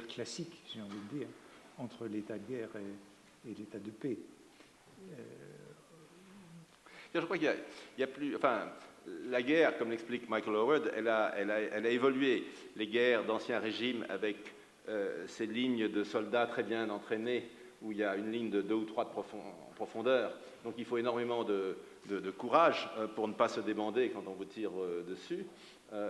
classiques, j'ai envie de dire, entre l'état de guerre et l'état de paix. Je crois qu'il y a plus... Enfin, la guerre, comme l'explique Michael Howard, elle a évolué. Les guerres d'Ancien Régime, avec ces lignes de soldats très bien entraînés où il y a une ligne de 2 ou 3 en profondeur. Donc il faut énormément de courage pour ne pas se débander quand on vous tire dessus.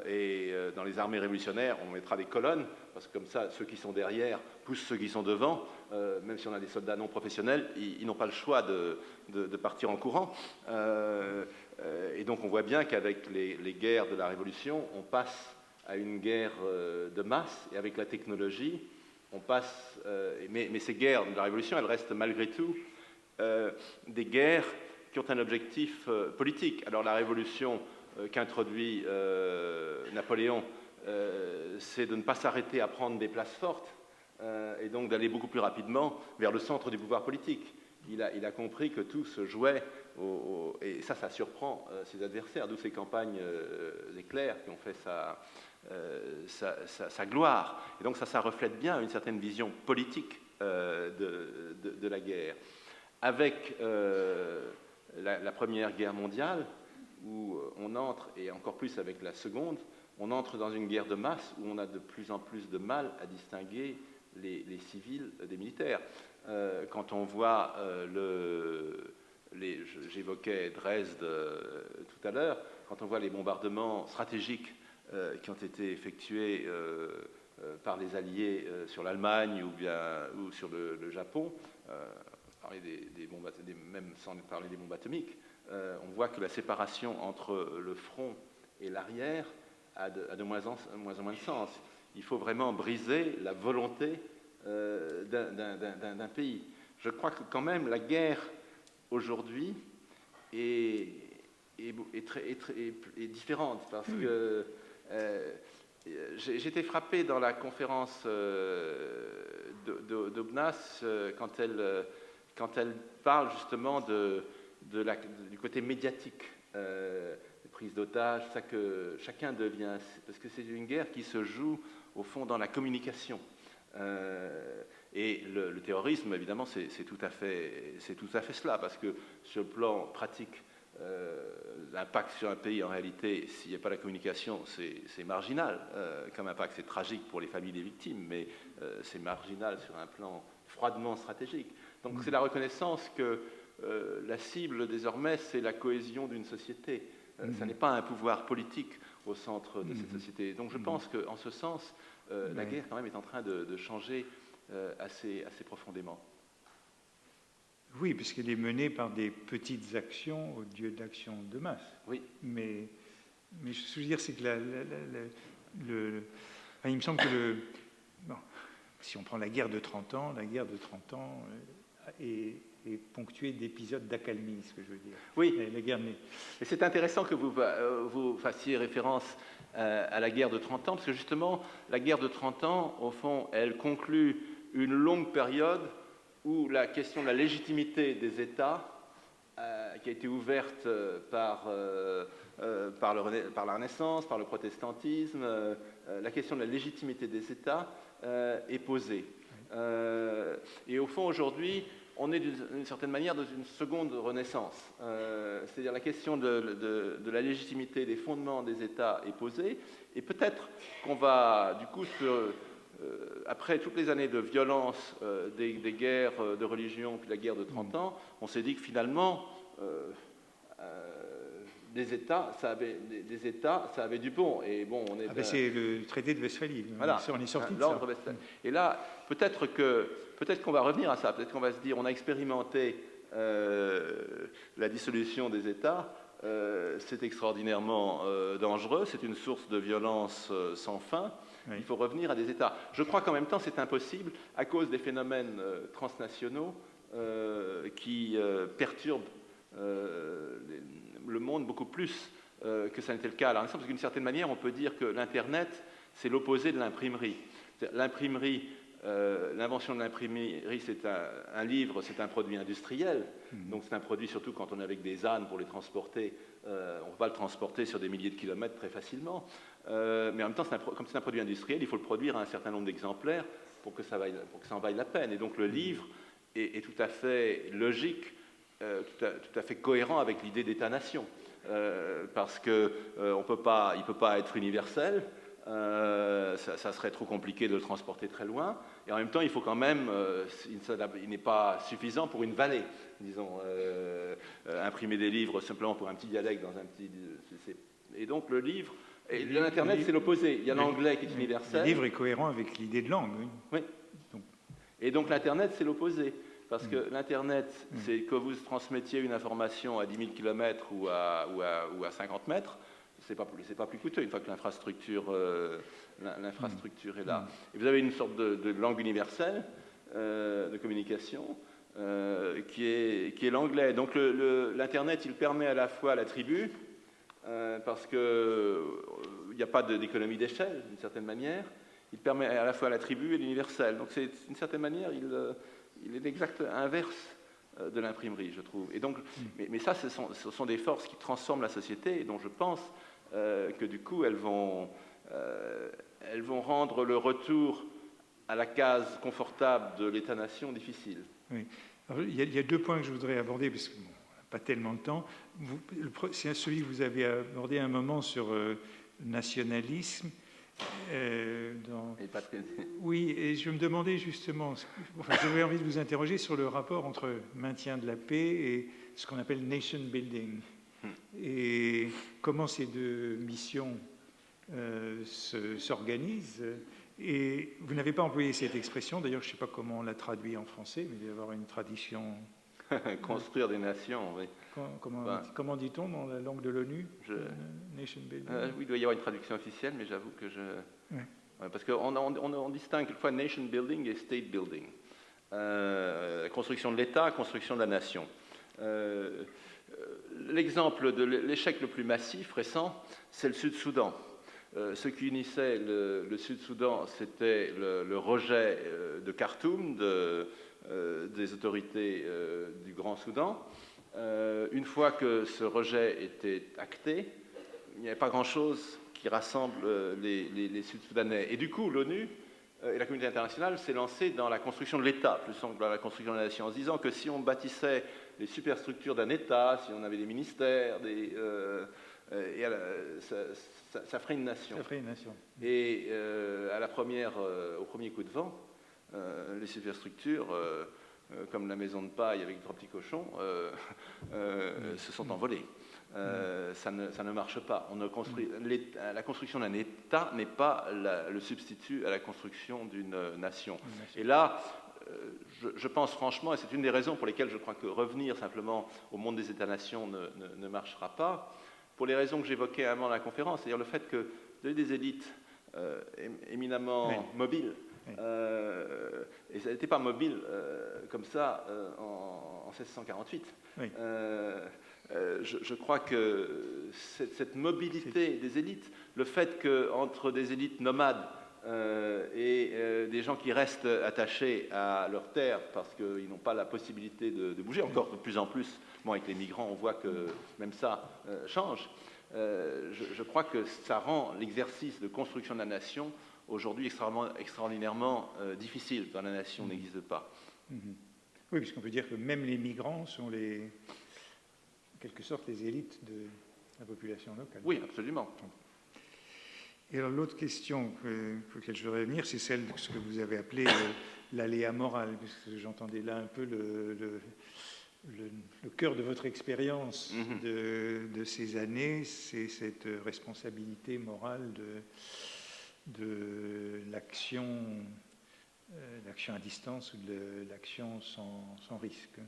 Et dans les armées révolutionnaires, on mettra des colonnes, parce que comme ça, ceux qui sont derrière poussent ceux qui sont devant. Même si on a des soldats non professionnels, ils n'ont pas le choix de partir en courant. Et donc on voit bien qu'avec les guerres de la Révolution, on passe à une guerre de masse, et avec la technologie, on passe... mais ces guerres de la Révolution, elles restent malgré tout des guerres qui ont un objectif politique. Alors la Révolution qu'introduit Napoléon, c'est de ne pas s'arrêter à prendre des places fortes, et donc d'aller beaucoup plus rapidement vers le centre du pouvoir politique. Il a compris que tout se jouait, et ça surprend ses adversaires, d'où ces campagnes d'éclairs qui ont fait sa gloire. Et donc ça reflète bien une certaine vision politique de la guerre. Avec la Première Guerre mondiale, où on entre, et encore plus avec la Seconde, on entre dans une guerre de masse où on a de plus en plus de mal à distinguer les civils des militaires. Quand on voit j'évoquais Dresde tout à l'heure, quand on voit les bombardements stratégiques qui ont été effectués par les Alliés sur l'Allemagne ou sur le Japon, même sans parler des bombes atomiques, on voit que la séparation entre le front et l'arrière a de moins en moins de sens. Il faut vraiment briser la volonté d'un pays. Je crois que quand même la guerre aujourd'hui est différente, parce que j'étais frappé dans la conférence d'Aubenas quand elle parle justement du côté médiatique, des prises d'otages, ça que chacun devient, parce que c'est une guerre qui se joue au fond dans la communication. Et le terrorisme, évidemment, c'est tout à fait cela, parce que sur le plan pratique, l'impact sur un pays, en réalité, s'il n'y a pas la communication, c'est marginal comme impact. C'est tragique pour les familles des victimes, mais c'est marginal sur un plan froidement stratégique. Donc c'est la reconnaissance que la cible, désormais, c'est la cohésion d'une société. Ça n'est pas un pouvoir politique au centre de cette société. Donc je pense qu'en ce sens, la guerre, quand même, est en train de changer assez profondément. Oui, puisqu'elle est menée par des petites actions au lieu d'actions de masse. Oui. Mais ce que je veux dire, c'est que il me semble que si on prend la guerre de 30 ans, est ponctuée d'épisodes d'accalmie, ce que je veux dire. Oui. La guerre Et c'est intéressant que vous fassiez référence à la guerre de 30 ans, parce que justement, la guerre de 30 ans, au fond, elle conclut une longue période où la question de la légitimité des États, qui a été ouverte par la Renaissance, par le protestantisme, la question de la légitimité des États est posée. Et au fond, aujourd'hui, on est d'une certaine manière dans une seconde renaissance. C'est-à-dire la question de la légitimité des fondements des États est posée, et peut-être qu'on va, du coup, après toutes les années de violence des guerres de religion, puis la guerre de 30 ans, on s'est dit que finalement, des États, ça avait du bon. Et bon, c'est le traité de Westphalie. Voilà, on est sorti de l'ordre ça. Westphalien. Et là, peut-être qu'on va revenir à ça. Peut-être qu'on va se dire, on a expérimenté la dissolution des États. C'est extraordinairement dangereux. C'est une source de violence sans fin. Oui. Il faut revenir à des États. Je crois qu'en même temps, c'est impossible à cause des phénomènes transnationaux qui perturbent le monde beaucoup plus que ça n'était le cas à la Renaissance, parce qu'une certaine manière, on peut dire que l'Internet, c'est l'opposé de l'imprimerie. L'imprimerie, l'invention de l'imprimerie, c'est un livre, c'est un produit industriel, donc c'est un produit surtout quand on est avec des ânes pour les transporter, on ne peut pas le transporter sur des milliers de kilomètres très facilement, mais en même temps, comme c'est un produit industriel, il faut le produire à un certain nombre d'exemplaires pour que ça en vaille la peine. Et donc le livre est tout à fait logique, tout à fait cohérent avec l'idée d'État-nation, parce qu'il ne peut pas être universel, ça serait trop compliqué de le transporter très loin. Et en même temps, il faut quand même, il n'est pas suffisant pour une vallée, disons, imprimer des livres simplement pour un petit dialecte dans un petit... Et donc le livre, et l'Internet c'est l'opposé, il y a l'anglais qui est universel. Le livre est cohérent avec l'idée de langue. Oui. Et donc l'Internet c'est l'opposé, parce que l'Internet c'est que vous transmettiez une information à 10 000 km ou à 50 mètres, c'est pas plus coûteux une fois que l'infrastructure est là. Et vous avez une sorte de langue universelle de communication qui est l'anglais. Donc l'Internet, il permet à la fois à la tribu, parce qu'il n'y a pas d'économie d'échelle, d'une certaine manière, il permet à la fois à la tribu et l'universel. Donc c'est d'une certaine manière, il est l'exact inverse de l'imprimerie, je trouve. Et donc, mais ça, ce sont des forces qui transforment la société et dont je pense que du coup, elles vont rendre le retour à la case confortable de l'État-nation difficile. Oui. Alors, il y a 2 points que je voudrais aborder, parce qu'on n'a pas tellement de temps. C'est celui que vous avez abordé à un moment sur le nationalisme. Oui, et je me demandais justement, j'avais envie de vous interroger sur le rapport entre maintien de la paix et ce qu'on appelle nation building, et comment ces 2 missions s'organisent. Et vous n'avez pas employé cette expression, d'ailleurs je ne sais pas comment on la traduit en français, mais il doit y avoir une tradition... Construire des nations, oui. Comment dit-on dans la langue de l'ONU Nation building. Oui, il doit y avoir une traduction officielle, mais j'avoue que je... Ouais. Ouais, parce qu'on distingue quelquefois nation building et state building. Construction de l'État, construction de la nation. L'exemple de l'échec le plus massif récent, c'est le Sud-Soudan. Ce qui unissait le Sud-Soudan, c'était le rejet de Khartoum, des autorités du Grand Soudan. Une fois que ce rejet était acté, il n'y avait pas grand-chose qui rassemble les Sud-Soudanais. Et du coup, l'ONU et la communauté internationale s'est lancée dans la construction de l'État, plus que dans la construction de la nation, en se disant que si on bâtissait les superstructures d'un État, si on avait des ministères, ça ferait une nation. Ça ferait une nation. Et au premier coup de vent, les superstructures, comme la maison de paille avec 3 petits cochons, se sont envolées. Ça ne marche pas. La construction d'un État n'est pas le substitut à la construction d'une nation. Et là, je pense franchement, et c'est une des raisons pour lesquelles je crois que revenir simplement au monde des États-nations ne marchera pas, pour les raisons que j'évoquais avant la conférence, c'est-à-dire le fait que vous avez des élites éminemment mobiles, et ça n'était pas mobile comme ça en 1648. Oui. Je crois que cette mobilité des élites, le fait qu'entre des élites nomades et des gens qui restent attachés à leur terre parce qu'ils n'ont pas la possibilité de bouger, encore de plus en plus, bon, avec les migrants on voit que même ça change, je crois que ça rend l'exercice de construction de la nation aujourd'hui extraordinairement difficile quand la nation n'existe pas. Oui, puisqu'on peut dire que même les migrants sont en quelque sorte les élites de la population locale. Oui, absolument. Et alors l'autre question pour laquelle je voudrais venir, c'est celle de ce que vous avez appelé l'aléa morale, puisque j'entendais là un peu le cœur de votre expérience de ces années, c'est cette responsabilité morale de l'action à distance ou de l'action sans risque.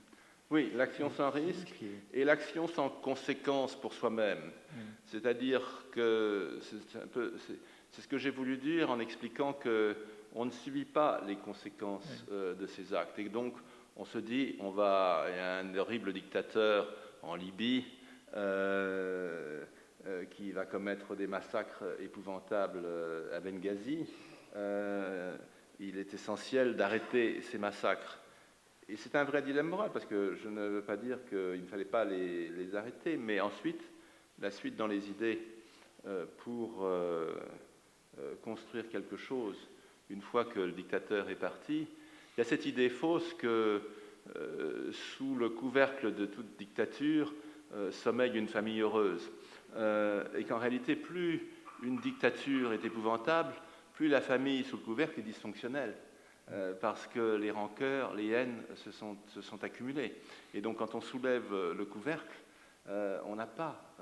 Oui, l'action sans risque et l'action sans conséquence pour soi-même. C'est-à-dire que c'est ce que j'ai voulu dire en expliquant qu'on ne subit pas les conséquences de ces actes. Et donc, on se dit, il y a un horrible dictateur en Libye qui va commettre des massacres épouvantables à Benghazi. Il est essentiel d'arrêter ces massacres. Et c'est un vrai dilemme moral, parce que je ne veux pas dire qu'il ne fallait pas les arrêter, mais ensuite, la suite dans les idées pour construire quelque chose, une fois que le dictateur est parti, il y a cette idée fausse que sous le couvercle de toute dictature sommeille une famille heureuse. Et qu'en réalité, plus une dictature est épouvantable, plus la famille sous le couvercle est dysfonctionnelle. Parce que les rancœurs, les haines se sont accumulées. Et donc quand on soulève le couvercle, on n'a pas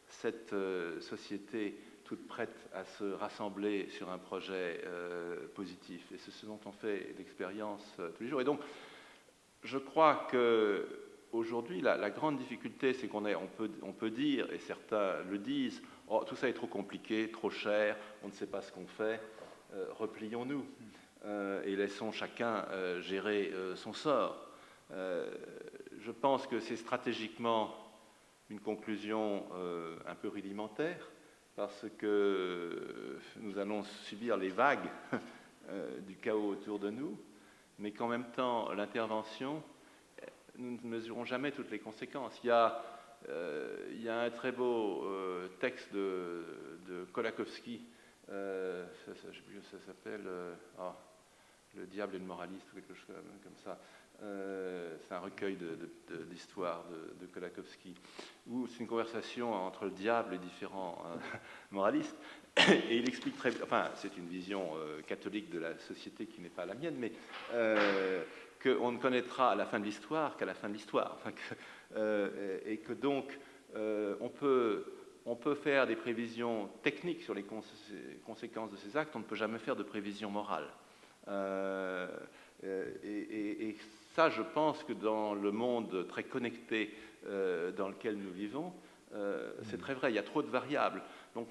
cette société toute prête à se rassembler sur un projet positif. Et c'est ce dont on fait l'expérience tous les jours. Et donc, je crois qu'aujourd'hui, la grande difficulté, c'est on peut dire, et certains le disent, oh, tout ça est trop compliqué, trop cher, on ne sait pas ce qu'on fait, replions-nous et laissons chacun gérer son sort. Je pense que c'est stratégiquement une conclusion un peu rudimentaire, parce que nous allons subir les vagues du chaos autour de nous, mais qu'en même temps, l'intervention, nous ne mesurons jamais toutes les conséquences. Il y a un très beau texte de Kolakowski, je ne sais plus comment ça s'appelle, Le diable et le moraliste, ou quelque chose comme ça. C'est un recueil d'histoires de Kolakowski, où c'est une conversation entre le diable et différents moralistes. Et il explique très bien, enfin, c'est une vision catholique de la société qui n'est pas la mienne, mais qu'on ne connaîtra à la fin de l'histoire qu'à la fin de l'histoire. Enfin, et que donc, on peut faire des prévisions techniques sur les conséquences de ces actes, on ne peut jamais faire de prévisions morales. Et ça, je pense que dans le monde très connecté dans lequel nous vivons, c'est très vrai, il y a trop de variables. Donc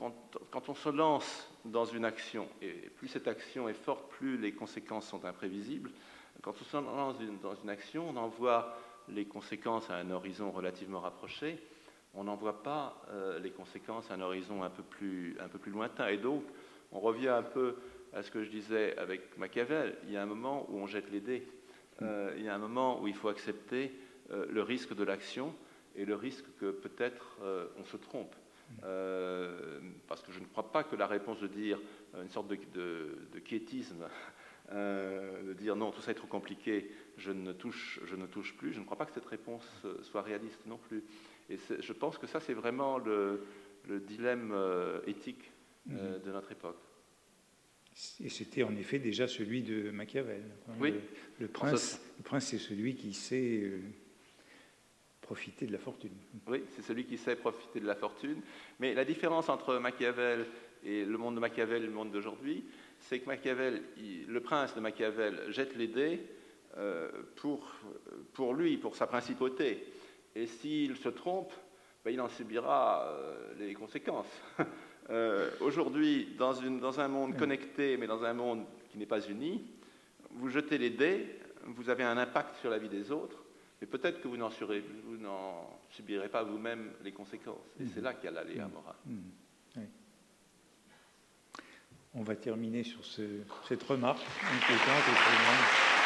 quand on se lance dans une action, et plus cette action est forte, plus les conséquences sont imprévisibles, quand on se lance dans une action, on en voit les conséquences à un horizon relativement rapproché, on n'en voit pas les conséquences à un horizon un peu plus lointain. Et donc, on revient un peu à ce que je disais avec Machiavel, il y a un moment où on jette les dés, il y a un moment où il faut accepter le risque de l'action et le risque que peut-être on se trompe. Parce que je ne crois pas que la réponse de dire une sorte de quiétisme, de dire non, tout ça est trop compliqué, je ne touche plus, je ne crois pas que cette réponse soit réaliste non plus. Et je pense que ça, c'est vraiment le dilemme éthique de notre époque. Et c'était en effet déjà celui de Machiavel. Oui. Le prince, c'est celui qui sait profiter de la fortune. Oui, c'est celui qui sait profiter de la fortune. Mais la différence entre Machiavel et le monde de Machiavel et le monde d'aujourd'hui, c'est que Machiavel, le prince de Machiavel jette les dés pour lui, pour sa principauté. Et s'il se trompe, ben, il en subira les conséquences. Aujourd'hui, dans un monde connecté, mais dans un monde qui n'est pas uni, vous jetez les dés, vous avez un impact sur la vie des autres, mais peut-être que vous n'en subirez pas vous-même les conséquences. Et c'est là qu'il y a l'aléa moral. Oui. On va terminer sur cette remarque inquiétante et très grande.